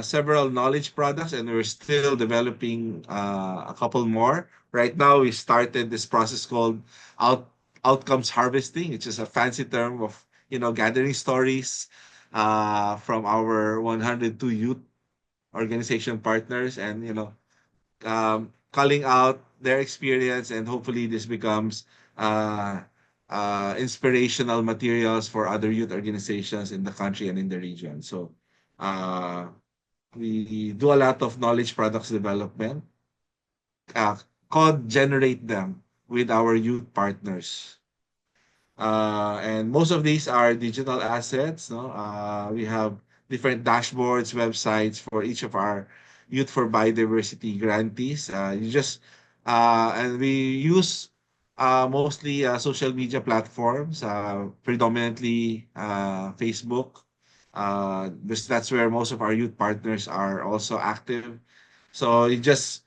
several knowledge products, and we're still developing a couple more. Right now, we started this process called out outcomes harvesting, which is a fancy term of gathering stories from our 102 youth organization partners, and calling out their experience, and hopefully this becomes uh, inspirational materials for other youth organizations in the country and in the region. So uh, we do a lot of knowledge products development, uh, called generate them with our youth partners. And most of these are digital assets. No? We have different dashboards, websites for each of our Youth for Biodiversity grantees. And we use mostly social media platforms, predominantly Facebook. That's where most of our youth partners are also active. So you just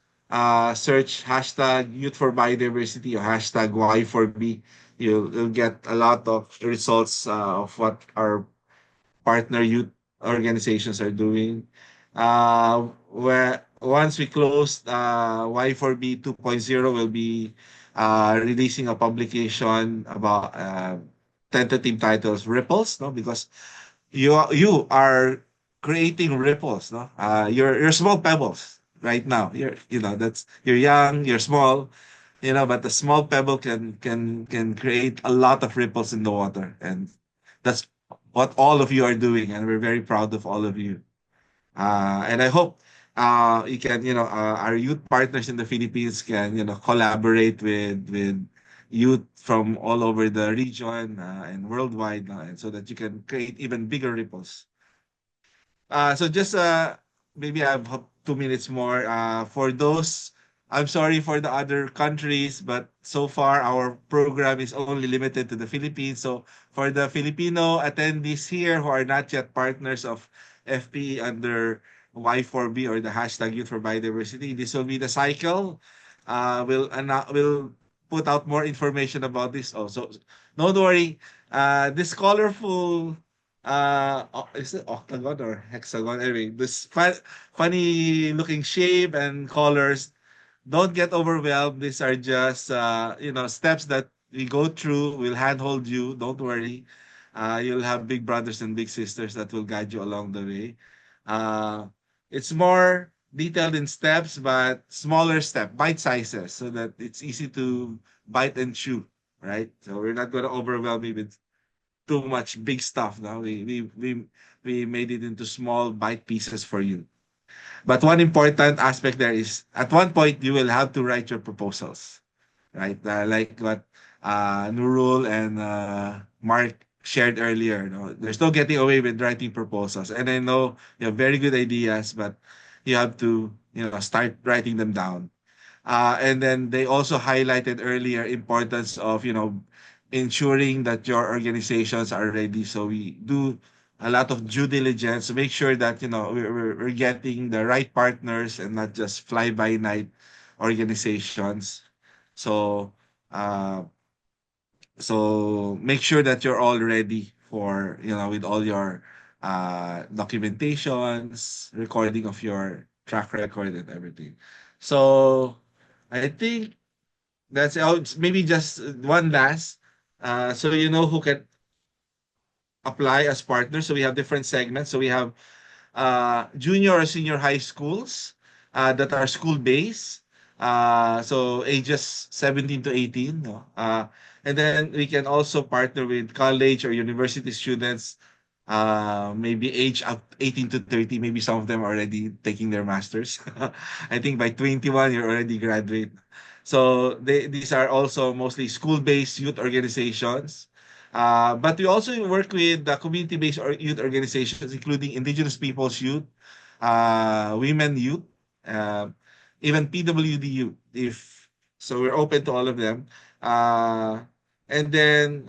search hashtag Youth for Biodiversity or hashtag Y4B. You'll get a lot of results of what our partner youth organizations are doing. Where once we close Y4B 2.0, will be releasing a publication about tentative titles Ripples, no? Because you are creating ripples, no? You're small pebbles right now. You're young, you're small, but the small pebble can create a lot of ripples in the water, and that's what all of you are doing, and we're very proud of all of you. And I hope you can, our youth partners in the Philippines can, collaborate with youth from all over the region and worldwide, and so that you can create even bigger ripples. So just maybe I have 2 minutes more. For those, I'm sorry for the other countries, but so far our program is only limited to the Philippines. So for the Filipino attendees here who are not yet partners of FP under Y4B or the hashtag Youth for Biodiversity, this will be the cycle. We'll put out more information about this also. Don't worry. This colorful is it octagon or hexagon? Anyway, this funny looking shape and colors. Don't get overwhelmed. These are just steps that we go through. We'll handhold you. Don't worry. You'll have big brothers and big sisters that will guide you along the way. Uh, it's more detailed in steps, but smaller step, bite sizes, so that it's easy to bite and chew. Right. So we're not going to overwhelm you with too much big stuff now. We made it into small bite pieces for you. But one important aspect there is at one point you will have to write your proposals, right? Like what Nurul and Mark shared earlier. No? There's no getting away with writing proposals. And I know you have very good ideas, but you have to start writing them down. And then they also highlighted earlier importance of ensuring that your organizations are ready. So we do a lot of due diligence to make sure that we're getting the right partners and not just fly by night organizations. So uh, so make sure that you're all ready for with all your documentations, recording of your track record and everything. So I think that's all. Maybe just one last, so you know who can apply as partners. So we have different segments. So we have junior or senior high schools that are school-based. So ages 17 to 18. No? And then we can also partner with college or university students, maybe age up 18 to 30. Maybe some of them are already taking their masters. I think by 21, you're already graduate. So these are also mostly school-based youth organizations. But we also work with the community-based youth organizations, including Indigenous Peoples Youth, Women Youth, uh, even PWD Youth. If so, we're open to all of them. Uh, and then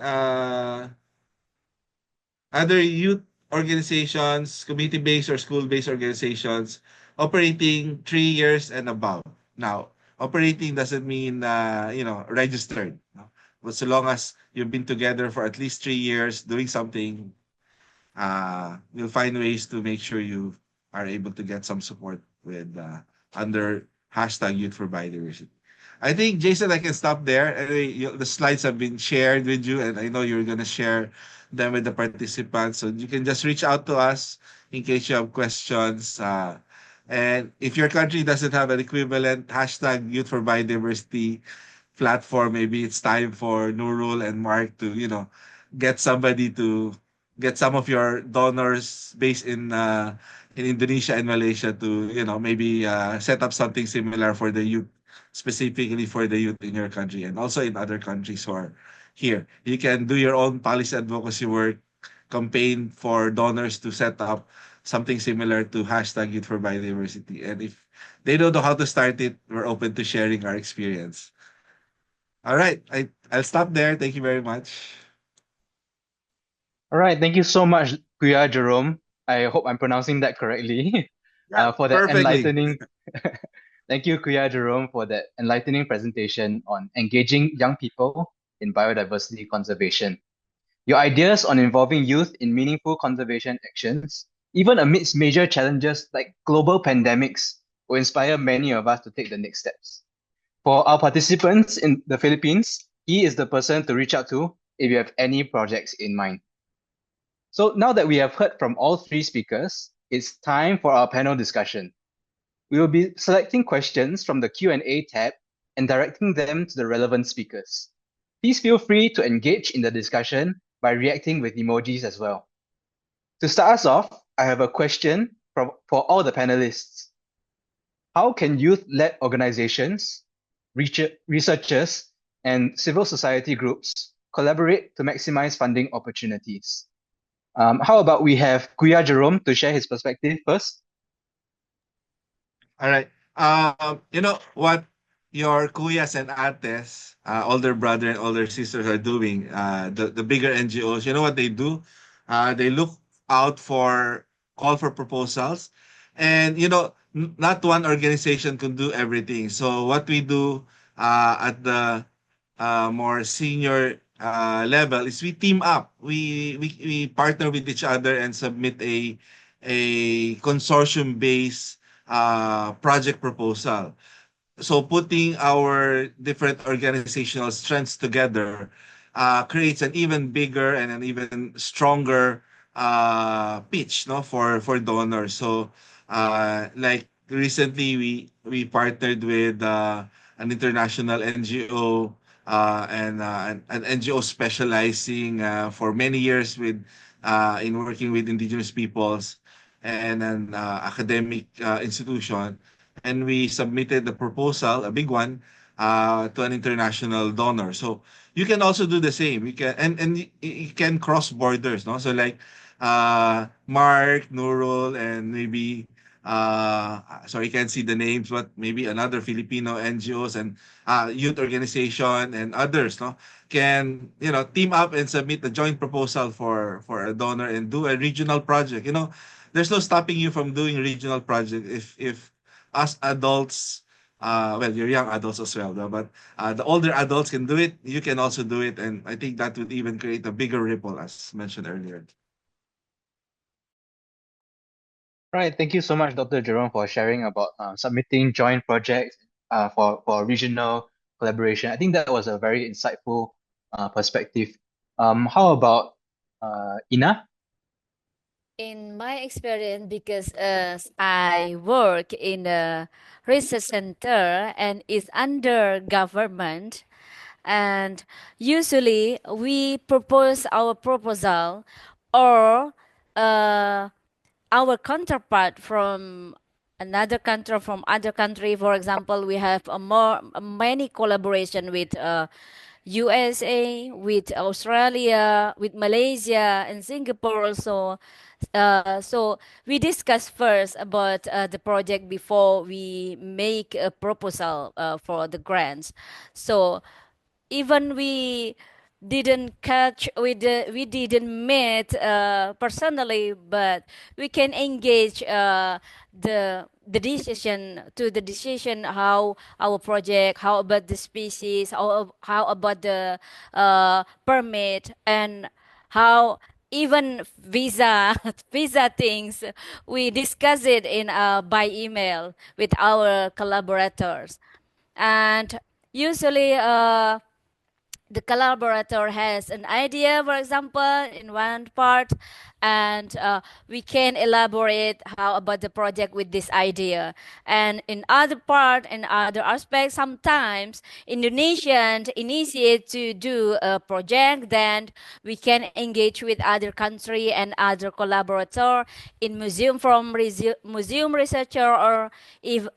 other youth organizations, community-based or school-based organizations, operating 3 years and above. Now, operating doesn't mean registered. No? But so long as you've been together for at least 3 years doing something, we'll find ways to make sure you are able to get some support with under hashtag Youth for Biodiversity. I think, Jason, I can stop there. Anyway, the slides have been shared with you, and I know you're going to share them with the participants. So you can just reach out to us in case you have questions. And if your country doesn't have an equivalent hashtag Youth for Biodiversity platform, maybe it's time for Nurul and Mark to, get somebody to get some of your donors based in Indonesia and Malaysia to, maybe set up something similar for the youth, specifically for the youth in your country and also in other countries who are here. You can do your own policy advocacy work, campaign for donors to set up something similar to hashtag Youth for Biodiversity. And if they don't know how to start it, we're open to sharing our experience. All right, I'll stop there. Thank you very much. All right, thank you so much, Kuya Jerome. I hope I'm pronouncing that correctly. Yeah, For that perfectly. enlightening Thank you, Kuya Jerome, for that enlightening presentation on engaging young people in biodiversity conservation. Your ideas on involving youth in meaningful conservation actions, even amidst major challenges like global pandemics, will inspire many of us to take the next steps. For our participants in the Philippines, he is the person to reach out to if you have any projects in mind. So now that we have heard from all three speakers, it's time for our panel discussion. We will be selecting questions from the Q&A tab and directing them to the relevant speakers. Please feel free to engage in the discussion by reacting with emojis as well. To start us off, I have a question for all the panelists. How can youth-led organizations, researchers, and civil society groups collaborate to maximize funding opportunities? How about we have Kuya Jerome to share his perspective first? All right. You know what your kuyas and ates, older brother and older sisters are doing, the bigger NGOs, you know what they do? They look out for call for proposals. And, you know, not one organization can do everything. So what we do at the more senior level is we team up. We partner with each other and submit a consortium based project proposal. So putting our different organizational strengths together creates an even bigger and an even stronger pitch, no, for donors. So like recently we partnered with an international NGO and an NGO specializing for many years with in working with indigenous peoples and an academic institution, and we submitted the proposal, a big one, to an international donor. So you can also do the same. You can you can cross borders, no? So like Mark, Nurul, and maybe sorry, I can't see the names, but maybe another Filipino NGOs and youth organization and others, no, can, you know, team up and submit a joint proposal for a donor and do a regional project. You know, there's no stopping you from doing regional project if us adults, well, you're young adults as well, no? But the older adults can do it, you can also do it, and I think that would even create a bigger ripple, as mentioned earlier. Right, thank you so much, Dr. Jerome, for sharing about submitting joint projects for regional collaboration. I think that was a very insightful perspective. How about Ina? In my experience, because I work in a research center and is under government, and usually we propose our proposal or uh, our counterpart from another country, from other country. For example, we have many collaboration with USA, with Australia, with Malaysia and Singapore also. So we discuss first about the project before we make a proposal for the grants. So even we didn't meet personally, but we can engage the decision to the decision how our project, how about the species, how about the permit, and how even visa visa things, we discuss it in by email with our collaborators. And usually the collaborator has an idea, for example, in one part, and we can elaborate how about the project with this idea. And in other part, in other aspects, sometimes Indonesians initiate to do a project, then we can engage with other country and other collaborator in museum researcher, or if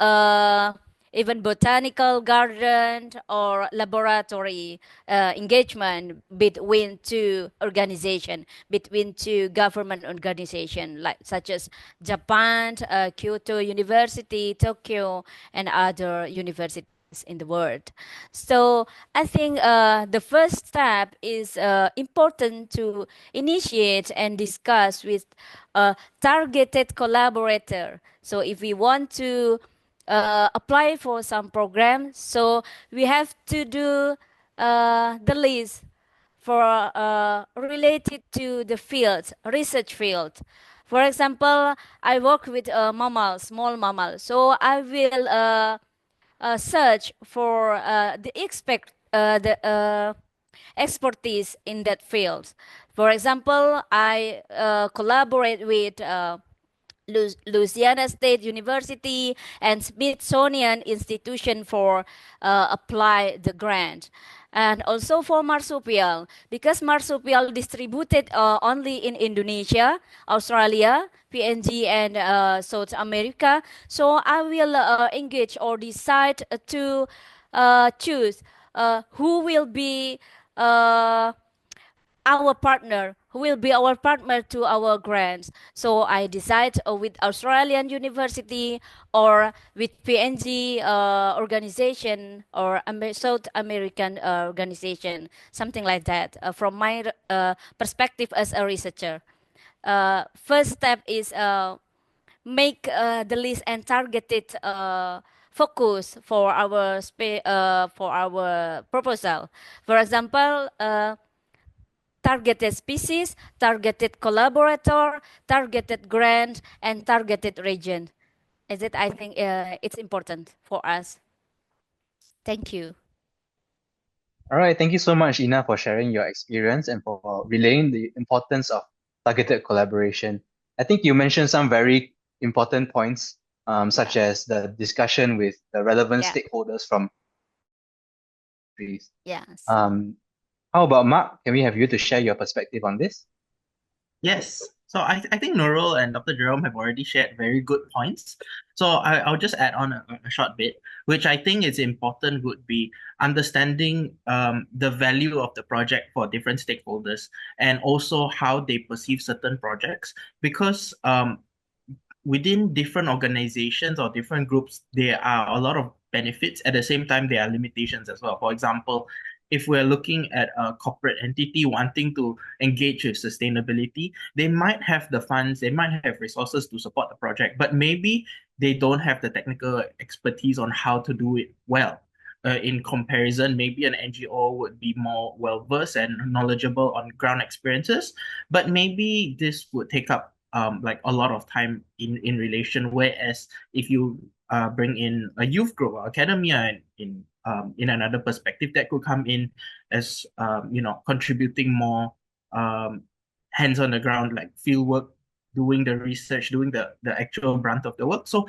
even botanical garden or laboratory engagement between two organization, between two government organization, like such as Japan, Kyoto University, Tokyo, and other universities in the world. So I think the first step is important to initiate and discuss with a targeted collaborator. So if we want to apply for some program. So we have to do the list for related to the field, research field. For example, I work with mammals, small mammals. So I will search for the expertise in that field. For example, I collaborate with Louisiana State University and Smithsonian Institution for apply the grant. And also for marsupial, because marsupial distributed only in Indonesia, Australia, PNG, and South America. So I will engage or decide to choose who will be uh, our partner, who will be our partner to our grants. So I decide with Australian university or with PNG organization or South American organization, something like that. From my perspective as a researcher, first step is make the list and targeted focus for our proposal. For example. Targeted species, targeted collaborator, targeted grant, and targeted region. Is it? I think it's important for us. Thank you. All right, thank you so much, Ina, for sharing your experience and for relaying the importance of targeted collaboration. I think you mentioned some very important points, such Yeah. as the discussion with the relevant Yeah. stakeholders from countries. Yes. How about Mark? Can we have you to share your perspective on this? Yes. So I think Nurul and Dr. Jerome have already shared very good points. So I'll just add on a short bit, which I think is important would be understanding the value of the project for different stakeholders and also how they perceive certain projects. Because within different organizations or different groups, there are a lot of benefits. At the same time, there are limitations as well. For example, if we're looking at a corporate entity wanting to engage with sustainability, they might have the funds, they might have resources to support the project, but maybe they don't have the technical expertise on how to do it well. In comparison, maybe an NGO would be more well versed and knowledgeable on ground experiences, but maybe this would take up like a lot of time in relation. Whereas if you bring in a youth group or academia in another perspective, that could come in as contributing more hands on the ground, like field work, doing the research, doing the actual brunt of the work. So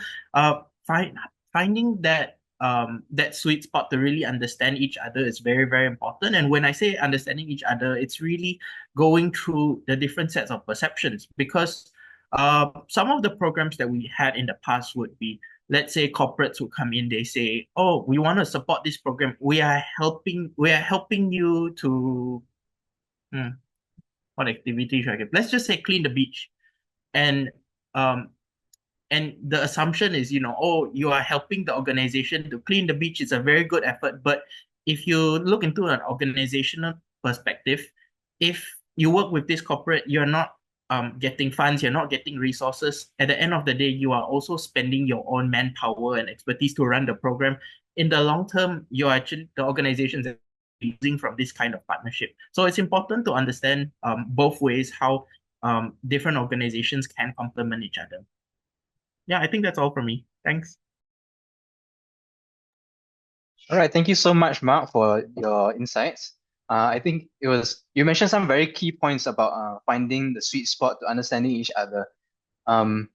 finding that sweet spot to really understand each other is very, very important. And when I say understanding each other, it's really going through the different sets of perceptions, because some of the programs that we had in the past would be, let's say corporates would come in, they say, oh, we want to support this program, we are helping you to what activity should I give? Let's just say clean the beach. And um and the assumption is, oh, you are helping the organization to clean the beach. It's a very good effort. But if you look into an organizational perspective, if you work with this corporate, you're not getting funds, you're not getting resources. At the end of the day, you are also spending your own manpower and expertise to run the program. In the long term, the organizations are losing from this kind of partnership. So it's important to understand both ways how different organizations can complement each other. Yeah, I think that's all from me. Thanks. All right, thank you so much, Mark, for your insights. I think you mentioned some very key points about finding the sweet spot to understanding each other. Right,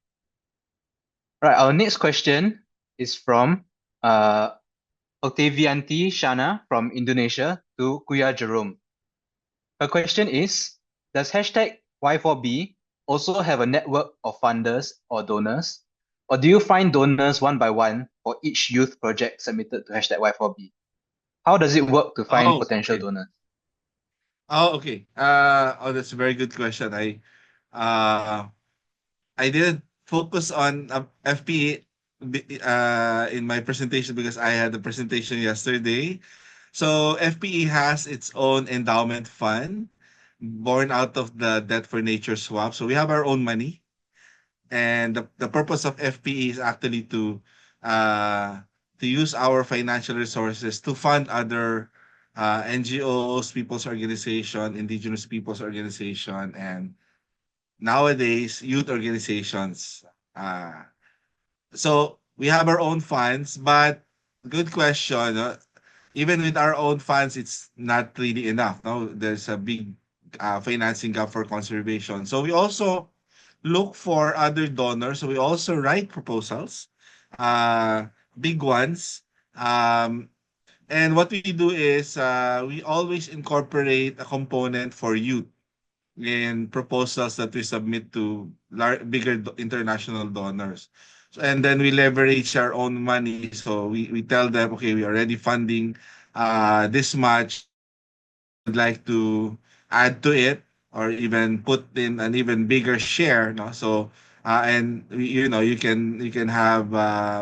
our next question is from Octavianti Shana from Indonesia to Kuya Jerome. Her question is, does hashtag Y4B also have a network of funders or donors? Or do you find donors one by one for each youth project submitted to hashtag Y4B? How does it work to find Oh, potential okay. donors? Oh, okay. That's a very good question. Uh, I didn't focus on FP in my presentation because I had a presentation yesterday. So FPE has its own endowment fund born out of the Debt for Nature swap. So we have our own money. And the purpose of FPE is actually to uh, to use our financial resources to fund other NGOs, people's organization, indigenous people's organization, and nowadays youth organizations. So we have our own funds, but good question. Even with our own funds, it's not really enough. No, there's a big financing gap for conservation. So we also look for other donors. So we also write proposals, uh, big ones. Um, and what we do is we always incorporate a component for youth in proposals that we submit to bigger international donors. So, and then we leverage our own money. So we tell them, okay, we are already funding this much. We would like to add to it or even put in an even bigger share. No? So and you can have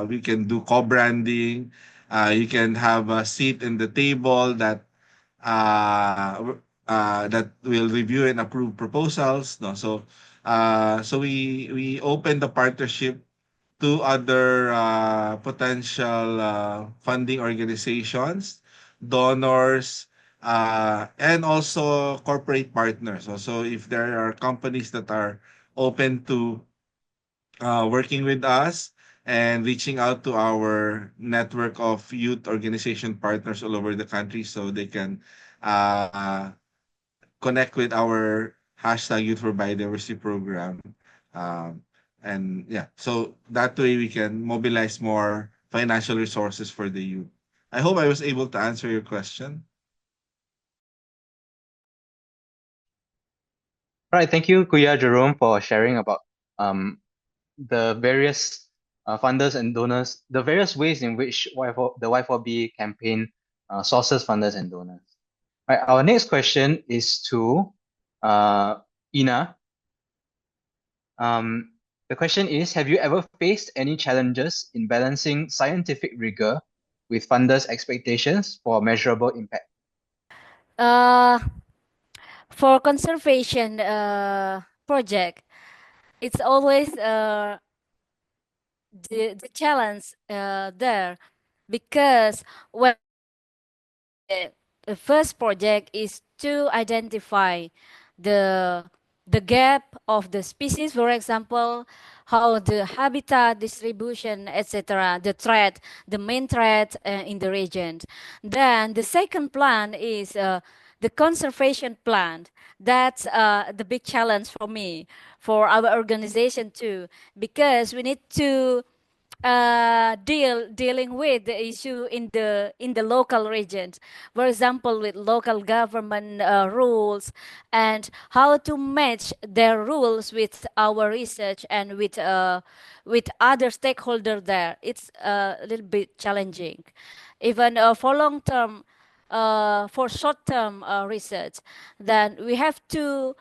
we can do co-branding. You can have a seat in the table that will review and approve proposals. No, so we open the partnership to other potential funding organizations, donors, and also corporate partners. So if there are companies that are open to working with us and reaching out to our network of youth organization partners all over the country so they can uh, connect with our hashtag Youth for Biodiversity program. Um, and yeah, so that way we can mobilize more financial resources for the youth. I hope I was able to answer your question. All right, thank you, Kuya Jerome, for sharing about the various funders and donors, the various ways in which the Y4B campaign sources funders and donors. Right, our next question is to Ina. The question is, have you ever faced any challenges in balancing scientific rigor with funders' expectations for measurable impact? Uh, for conservation project, it's always the challenge there, because when the first project is to identify the the gap of the species, for example, how the habitat distribution, etc., the threat, the main threat in the region. Then the second plan is the conservation plan. That's the big challenge for me, for our organization too, because we need to dealing with the issue in the local regions, for example, with local government rules, and how to match their rules with our research and with other stakeholders there. It's a little bit challenging, even for long term, for short term research. Then we have to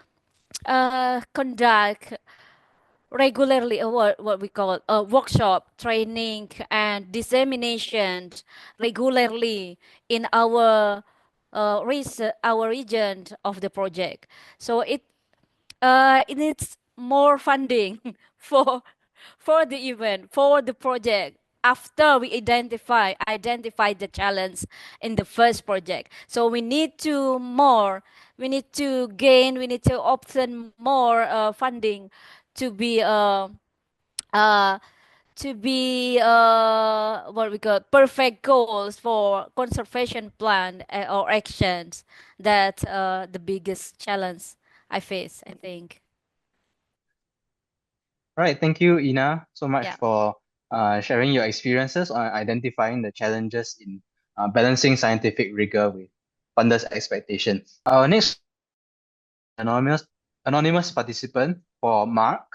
conduct regularly what we call a workshop training and dissemination regularly in our our region of the project. So it needs more funding for the event, for the project, after we identify the challenge in the first project. So we need to gain, we need to obtain more funding to be uh what we call perfect goals for conservation plan or actions. That the biggest challenge I face, I think. All right, thank you, Ina, so much Yeah. for sharing your experiences on identifying the challenges in balancing scientific rigor with funders' expectations. Our next anonymous anonymous participant for Mark.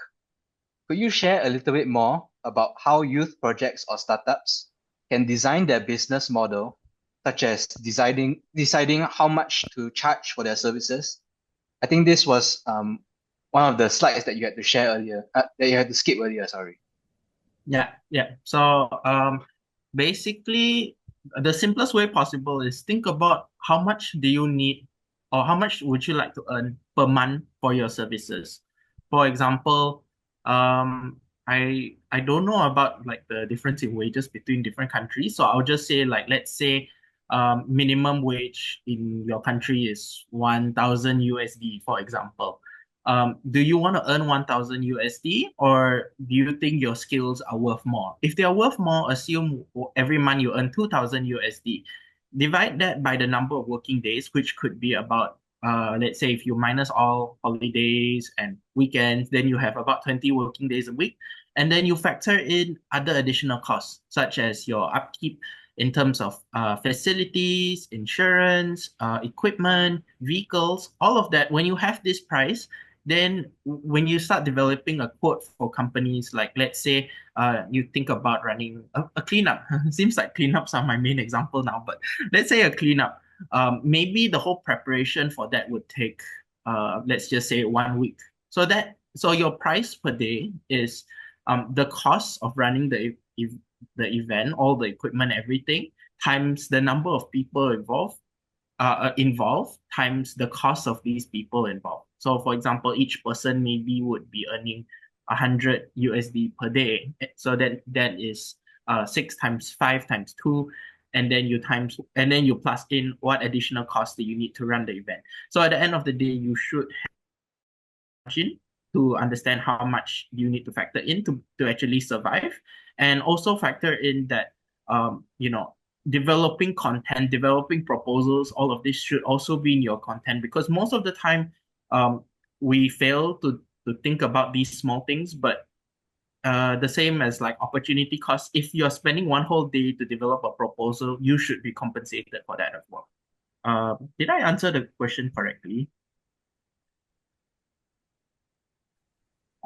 Could you share a little bit more about how youth projects or startups can design their business model, such as deciding how much to charge for their services? I think this was one of the slides that you had to share earlier, that you had to skip earlier, sorry. Yeah. So basically, the simplest way possible is think about how much do you need or how much would you like to earn per month for your services. For example, I don't know about like the difference in wages between different countries. So I'll just say like let's say minimum wage in your country is 1,000 USD, for example. Do you want to earn 1,000 USD or do you think your skills are worth more? If they are worth more, assume every month you earn 2,000 USD. Divide that by the number of working days, which could be about let's say if you minus all holidays and weekends, then you have about 20 working days a week. And then you factor in other additional costs, such as your upkeep in terms of facilities, insurance, equipment, vehicles, all of that. When you have this price, then when you start developing a quote for companies, like let's say you think about running a cleanup. Seems like cleanups are my main example now, but let's say a cleanup. Maybe the whole preparation for that would take, let's just say 1 week. So your price per day is the cost of running the event, all the equipment, everything, times the number of people involved times the cost of these people involved. So, for example, each person maybe would be earning 100 USD per day. So that is 6 times 5 times 2, and then you plus in what additional cost that you need to run the event. So at the end of the day, you should margin to understand how much you need to factor in to actually survive, and also factor in that developing content, developing proposals, all of this should also be in your content, because most of the time we fail to think about these small things. But the same as like opportunity cost, if you're spending one whole day to develop a proposal, you should be compensated for that as well. Did I answer the question correctly?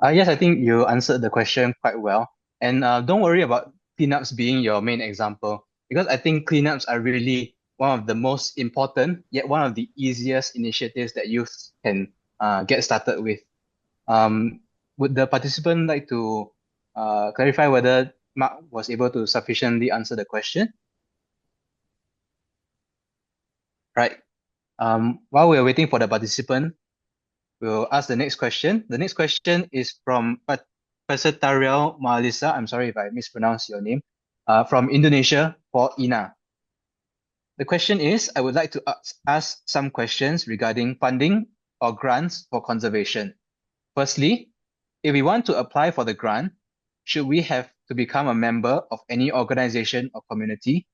Yes, I think you answered the question quite well. And don't worry about cleanups being your main example, because I think cleanups are really one of the most important, yet one of the easiest initiatives that youth can get started with. Would the participant like to clarify whether Mark was able to sufficiently answer the question? Right. While we're waiting for the participant, we'll ask the next question. The next question is from Professor Tariel Malisa. I'm sorry if I mispronounced your name. From Indonesia for Ina. The question is, I would like to ask some questions regarding funding or grants for conservation. Firstly, if we want to apply for the grant, should we have to become a member of any organization or community?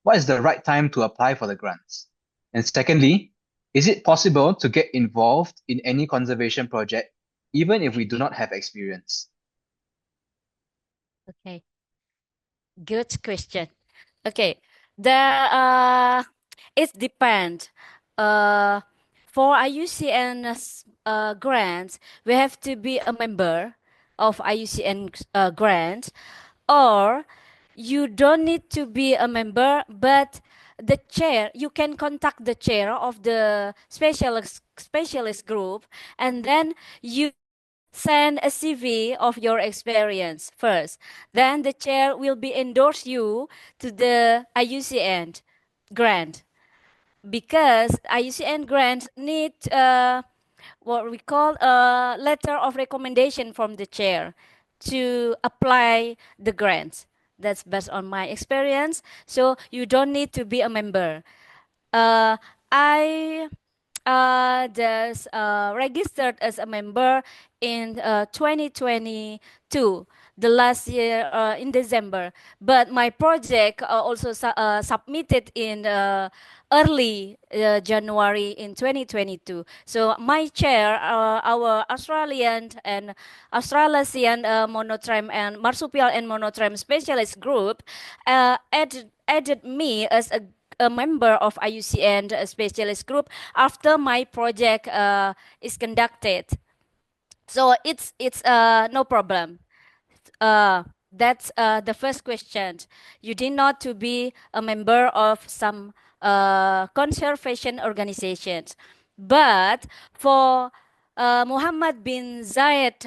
What is the right time to apply for the grants? And secondly, is it possible to get involved in any conservation project even if we do not have experience? Okay, good question. Okay, it depends. For IUCN grants, we have to be a member of IUCN grants, or you don't need to be a member, but the chair, you can contact the chair of the specialist group, and then you send a CV of your experience first. Then the chair will be endorse you to the IUCN grant, because IUCN grants need what we call a letter of recommendation from the chair to apply the grants. That's based on my experience. So you don't need to be a member. Uh, I just registered as a member in 2022, the last year in December. But my project also submitted in early January in 2022. So my chair, our Australian and Australasian monotreme and marsupial and monotreme specialist group, added me as a member of IUCN specialist group after my project is conducted. So it's no problem. That's the first question. You did not to be a member of some conservation organizations, but for Muhammad bin Zayed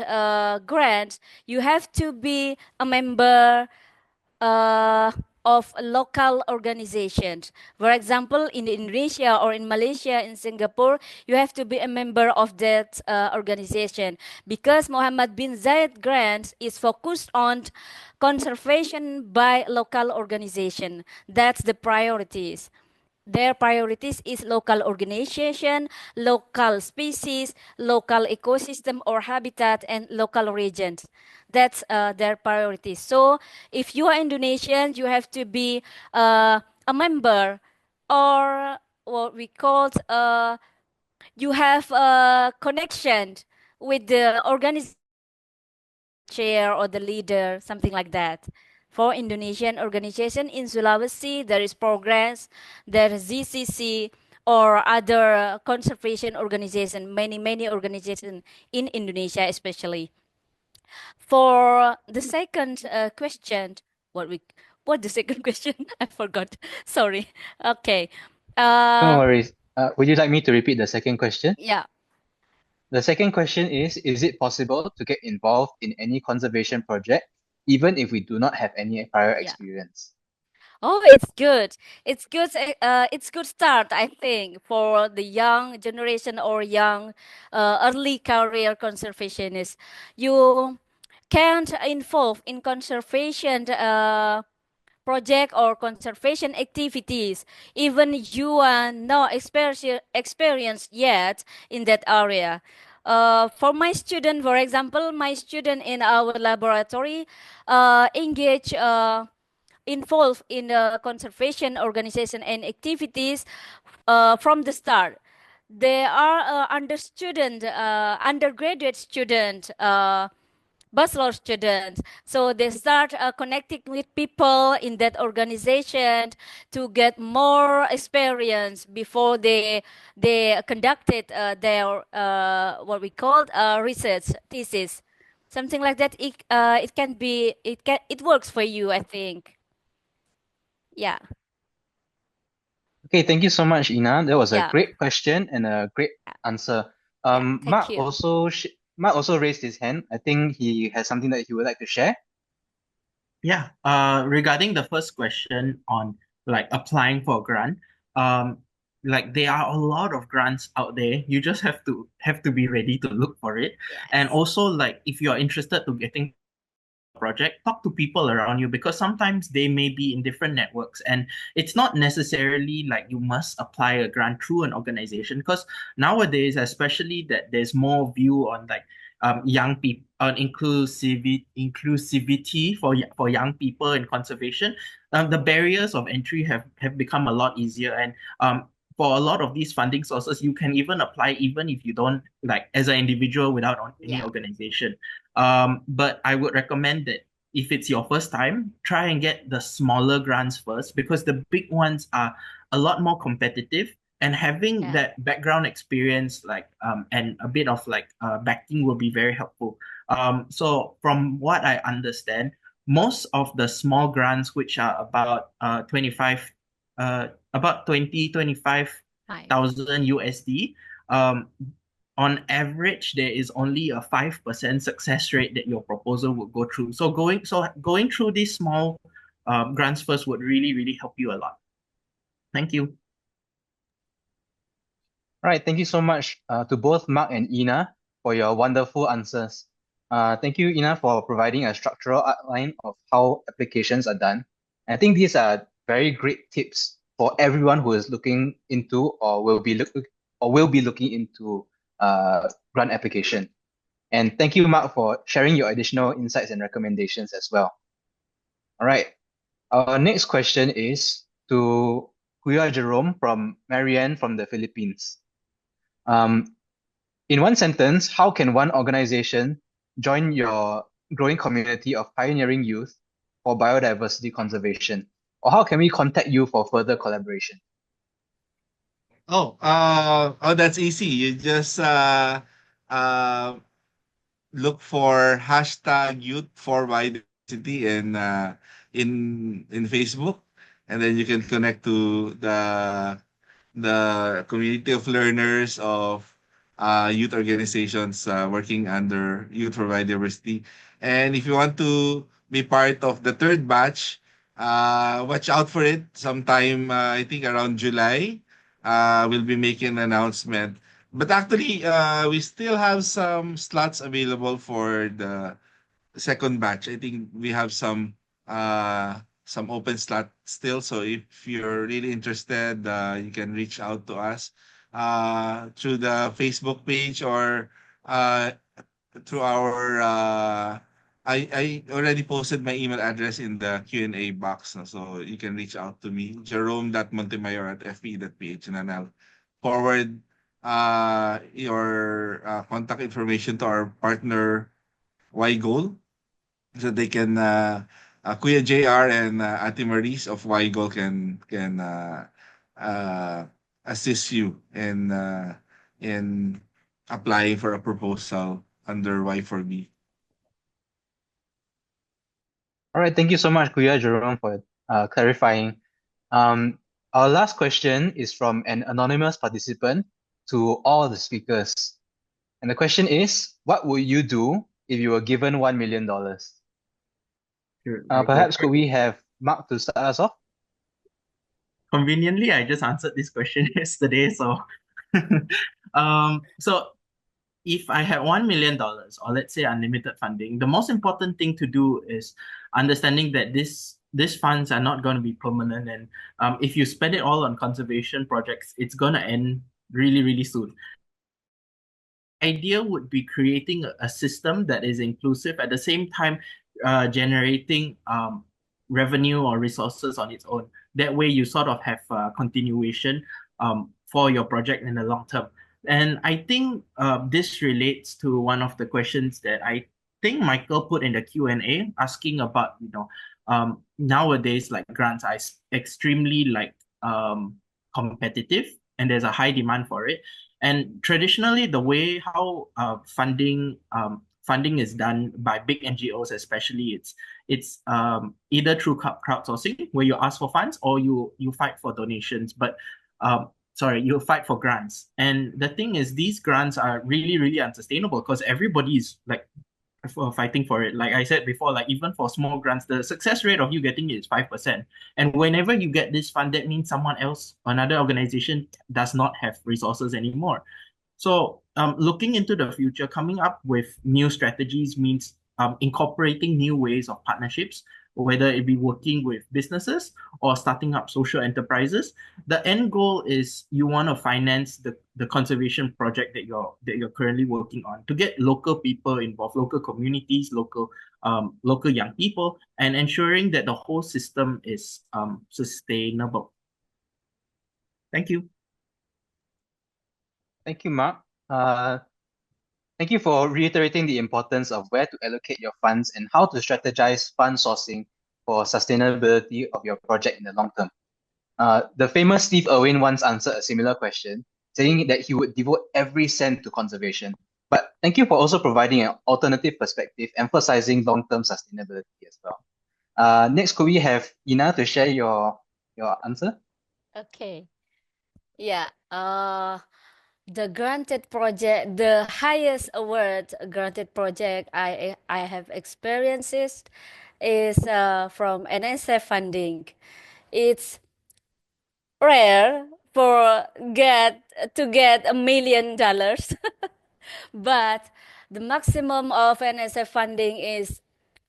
grant, you have to be a member of local organizations. For example, in Indonesia or in Malaysia, in Singapore, you have to be a member of that organization, because Muhammad bin Zayed Grant is focused on conservation by local organization. That's the priorities. Their priorities is local organization, local species, local ecosystem or habitat, and local regions. That's their priorities. So if you are Indonesian, you have to be a member, or what we call you have a connection with the organization chair or the leader, something like that. For Indonesian organization in Sulawesi, there is Progress, there is ZCC, or other conservation organization, many organizations in Indonesia especially. For the second question, what we what the second question? I forgot. Sorry. Okay. No Uh, worries. Would you like me to repeat the second question? yeah. The second question is it possible to get involved in any conservation project, even if we do not have any prior Yeah. experience? Oh, it's good. It's good. It's good start, I think, for the young generation or young, early career conservationists. You can't involve in conservation project or conservation activities, even you are not experienced yet in that area. For my student, for example, my student in our laboratory engage. Involved in the conservation organization and activities from the start. They are undergraduate student, bachelor students. So they start connecting with people in that organization to get more experience before they conducted their what we call research thesis, something like that. It can be it works for you, I think. Yeah, Okay, thank you so much, Ina. That was a yeah, great question and a great answer. yeah. Thank you. Mark also raised his hand. I think he has something that he would like to share. Yeah, regarding the first question on like applying for a grant, um, like there are a lot of grants out there. You just have to be ready to look for it. And Yes. also like if you're interested to getting project, talk to people around you, because sometimes they may be in different networks, and it's not necessarily like you must apply a grant through an organization, because nowadays, especially that there's more view on like young people on inclusivity for young people in conservation. The barriers of entry have become a lot easier, and for a lot of these funding sources, you can even apply even if you don't like as an individual without any Yeah. organization. But I would recommend that if it's your first time, try and get the smaller grants first, because the big ones are a lot more competitive. And having Yeah. that background experience, like and a bit of like backing will be very helpful. So from what I understand, most of the small grants, which are about 25,000 USD, um, on average, there is only a 5% success rate that your proposal would go through. So going through these small grants first would really help you a lot. Thank you. All right, thank you so much to both Mark and Ina for your wonderful answers. Thank you, Ina, for providing a structural outline of how applications are done. I think these are very great tips for everyone who is looking into or will be looking into grant application. And thank you, Mark, for sharing your additional insights and recommendations as well. All right, our next question is to Kuya Jerome from Marianne from the Philippines. Um, in one sentence, how can one organization join your growing community of pioneering youth for biodiversity conservation? Or how can we contact you for further collaboration? That's easy. You just uh, look for hashtag youth for biodiversity in Facebook, and then you can connect to the community of learners of youth organizations working under Youth for Biodiversity. And if you want to be part of the third batch, Watch out for it sometime, I think around July. We'll be making an announcement. But actually, we still have some slots available for the second batch. I think we have some open slot still. So if you're really interested, you can reach out to us through the Facebook page or uh, through our I already posted my email address in the Q&A box, no? So you can reach out to me, jerome.montemayor@fpe.ph, and then I'll forward your contact information to our partner Y Goal, so they can Kuya JR and Ate Maris of Y Goal can uh, assist you in applying for a proposal under Y4B. All right, thank you so much, Kuya Jerome, for clarifying. Our last question is from an anonymous participant to all the speakers. And the question is, what would you do if you were given $1 million? Sure, I go Perhaps could first. we have Mark to start us off? Conveniently, I just answered this question yesterday, so so if I had $1 million, or let's say unlimited funding, the most important thing to do is understanding that these funds are not going to be permanent, and if you spend it all on conservation projects, it's going to end really, really soon. Idea would be creating a system that is inclusive at the same time generating revenue or resources on its own. That way you sort of have continuation for your project in the long term. And I think this relates to one of the questions that I think Michael put in the Q&A, asking about, nowadays, like grants are extremely competitive, and there's a high demand for it. And traditionally, the way how funding is done by big NGOs, especially, it's either through crowdsourcing, where you ask for funds, or you fight for donations. But sorry, you fight for grants. And the thing is, these grants are really, really unsustainable because everybody is fighting for it. Like I said before, like even for small grants, the success rate of you getting it is 5%. And whenever you get this fund, that means someone else, another organization, does not have resources anymore. So looking into the future, coming up with new strategies means incorporating new ways of partnerships, whether it be working with businesses or starting up social enterprises. The end goal is you want to finance the conservation project that you're currently working on, to get local people involved, local communities, local young people, and ensuring that the whole system is sustainable. Thank you. Thank you, Mark. Thank you for reiterating the importance of where to allocate your funds and how to strategize fund sourcing for sustainability of your project in the long term. The famous Steve Irwin once answered a similar question, saying that he would devote every cent to conservation. But thank you for also providing an alternative perspective, emphasizing long-term sustainability as well. Next, could we have Ina to share your answer? Okay. Yeah. The granted project, the highest award granted project I have experienced is from NSF funding. It's rare for to get $1 million, but the maximum of NSF funding is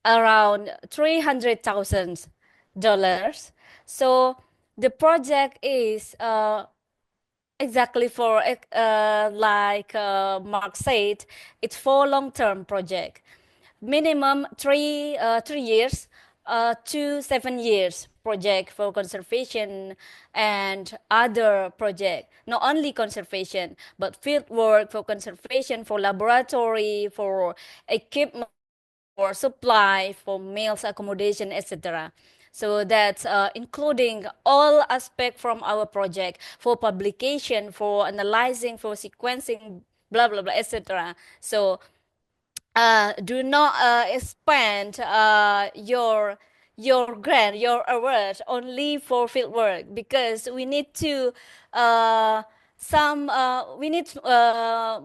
around $300,000. So the project is exactly for like Mark said, it's for long-term project. Minimum 3 years to 7 years project for conservation and other project. Not only conservation, but field work for conservation, for laboratory, for equipment, for supply, for meals, accommodation, etc. So that's including all aspect from our project, for publication, for analyzing, for sequencing, blah blah blah, etc. So do not spend your grant, your award only for field work, because we need to we need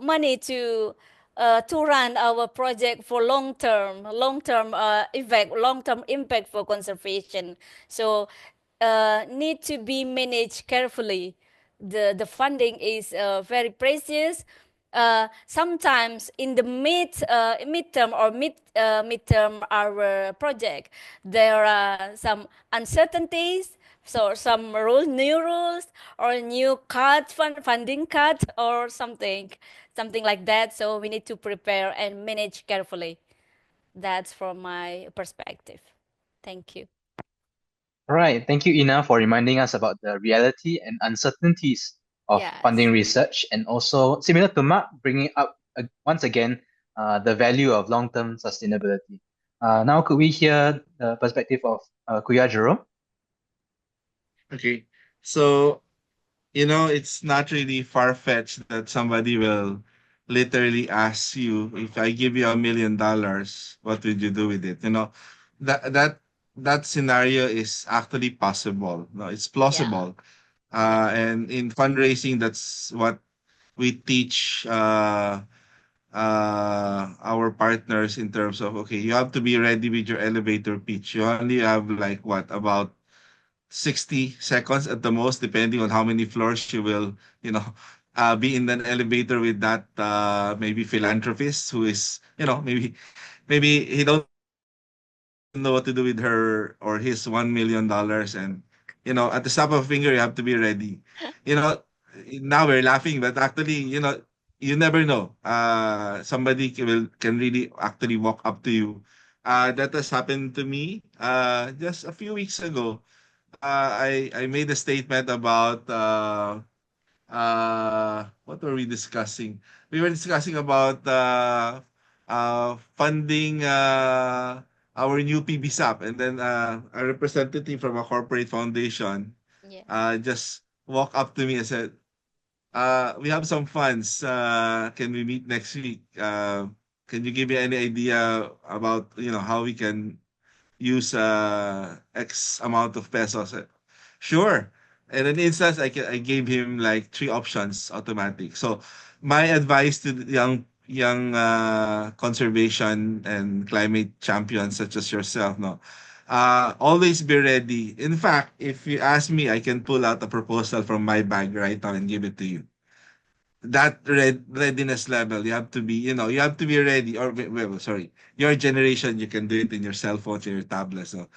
money to to run our project for long-term effect, long-term impact for conservation. So need to be managed carefully. The funding is very precious. Sometimes in the midterm or midterm our project, there are some uncertainties. So some new rules or new funding cut or something like that. So we need to prepare and manage carefully. That's from my perspective. Thank you. All right, thank you, Ina, for reminding us about the reality and uncertainties of funding Yes. research, and also similar to Mark, bringing up once again the value of long-term sustainability. Now, could we hear the perspective of Kuya Jerome? Okay. So, it's not really far-fetched that somebody will literally ask you, if I give you $1 million, what would you do with it? That that that scenario is actually possible. No, it's Yeah. plausible. Yeah. And in fundraising, that's what we teach our partners in terms of, okay, you have to be ready with your elevator pitch. You only have like what, about 60 seconds at the most, depending on how many floors you will, be in an elevator with that maybe philanthropist who is, maybe he don't know what to do with her or his $1 million, and at the snap of a finger you have to be ready. You know, Now we're laughing, but actually, you never know. Somebody can really actually walk up to you. That has happened to me just a few weeks ago. I made a statement about what were we discussing? We were discussing about funding our new PBSAP, and then a representative from a corporate foundation Yeah. just walked up to me and said, "We have some funds. Can we meet next week? Can you give me any idea about how we can use X amount of pesos?" Sure. And in instance, I gave him like three options automatic. So my advice to the young conservation and climate champions such as yourself, no, always be ready. In fact, if you ask me, I can pull out a proposal from my bag right now and give it to you. That readiness level, you have to be ready. Or well, sorry, your generation, you can do it in your cell phones, in your tablets. So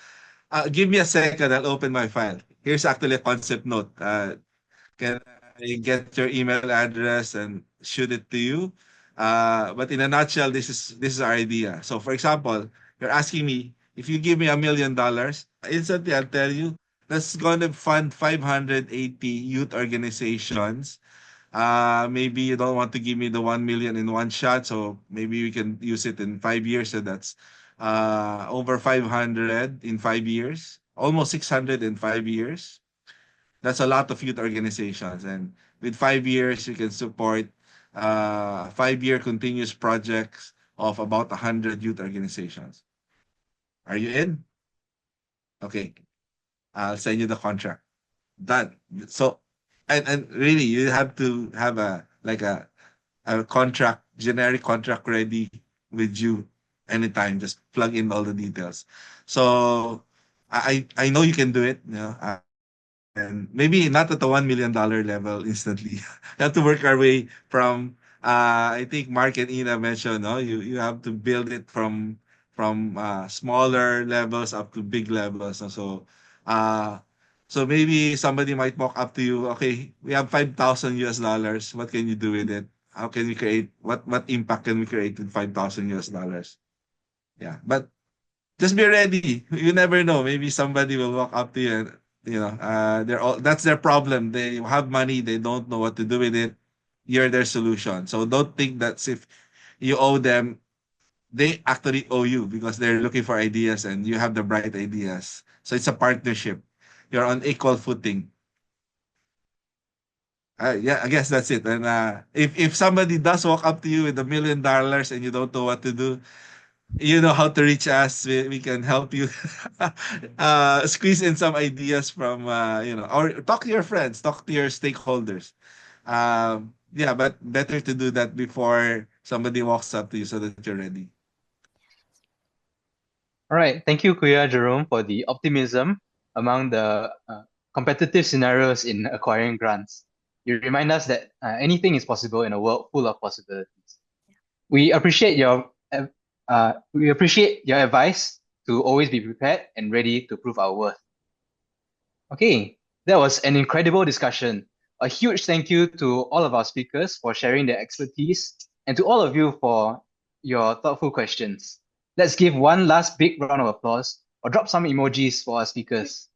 give me a second. I'll open my file. Here's actually a concept note. Can I get your email address and shoot it to you? But in a nutshell, this is our idea. So, for example, you're asking me, if you give me $1 million, instantly I'll tell you that's going to fund 580 youth organizations. Maybe you don't want to give me the 1 million in one shot, so maybe we can use it in 5 years. So that's over 500 in 5 years, almost 600 in 5 years. That's a lot of youth organizations, and with 5 years, you can support 5-year continuous projects of about 100 youth organizations. Are you in? Okay, I'll send you the contract. Done. So, and really, you have to have a contract, generic contract ready with you anytime. Just plug in all the details. So I know you can do it. And maybe not at the $1 million level instantly. You have to work our way from. I think Mark and Ina mentioned, no, you have to build it from smaller levels up to big levels. Uh, so maybe somebody might walk up to you. Okay, we have $5,000. What can you do with it? How can we create what impact can we create with $5,000? Yeah, but just be ready. You never know. Maybe somebody will walk up to you and that's their problem. They have money, they don't know what to do with it. You're their solution. So don't think that if you owe them, they actually owe you because they're looking for ideas and you have the bright ideas. So it's a partnership. You're on equal footing. Yeah, I guess that's it. And if somebody does walk up to you with $1 million and you don't know what to do, you know how to reach us. We can help you squeeze in some ideas from or talk to your friends, talk to your stakeholders. Yeah, but better to do that before somebody walks up to you so that you're ready. All right. Thank you, Kuya Jerome, for the optimism among the competitive scenarios in acquiring grants. You remind us that anything is possible in a world full of possibilities. We appreciate your advice to always be prepared and ready to prove our worth. Okay, that was an incredible discussion. A huge thank you to all of our speakers for sharing their expertise and to all of you for your thoughtful questions. Let's give one last big round of applause or drop some emojis for our speakers.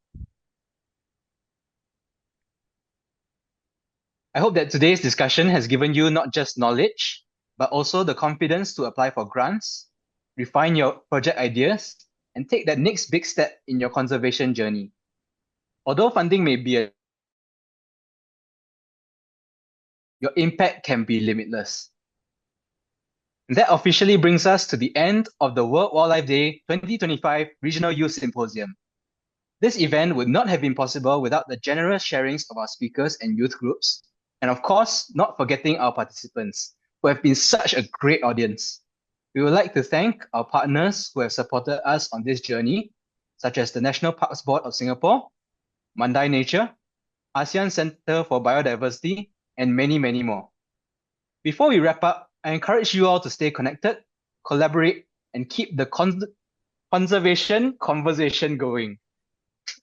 I hope that today's discussion has given you not just knowledge, but also the confidence to apply for grants, refine your project ideas, and take that next big step in your conservation journey. Although funding may be your impact can be limitless. And that officially brings us to the end of the World Wildlife Day 2025 Regional Youth Symposium. This event would not have been possible without the generous sharings of our speakers and youth groups, and of course, not forgetting our participants, who have been such a great audience. We would like to thank our partners who have supported us on this journey, such as the National Parks Board of Singapore, Mandai Nature, ASEAN Centre for Biodiversity, and many, many more. Before we wrap up, I encourage you all to stay connected, collaborate, and keep the conservation conversation going.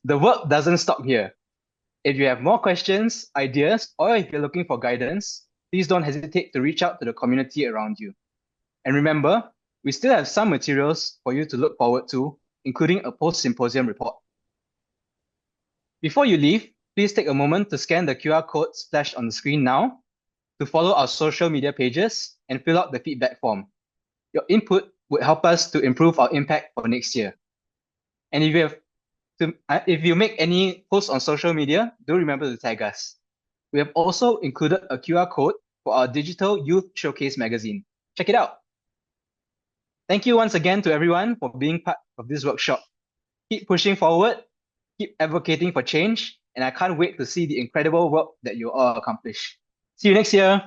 The work doesn't stop here. If you have more questions, ideas, or if you're looking for guidance, please don't hesitate to reach out to the community around you. And remember, we still have some materials for you to look forward to, including a post-symposium report. Before you leave, please take a moment to scan the QR code splashed on the screen now, to follow our social media pages, and fill out the feedback form. Your input would help us to improve our impact for next year. And if you make any posts on social media, do remember to tag us. We have also included a QR code for our digital Youth Showcase magazine. Check it out. Thank you once again to everyone for being part of this workshop. Keep pushing forward, keep advocating for change, and I can't wait to see the incredible work that you all accomplish. See you next year.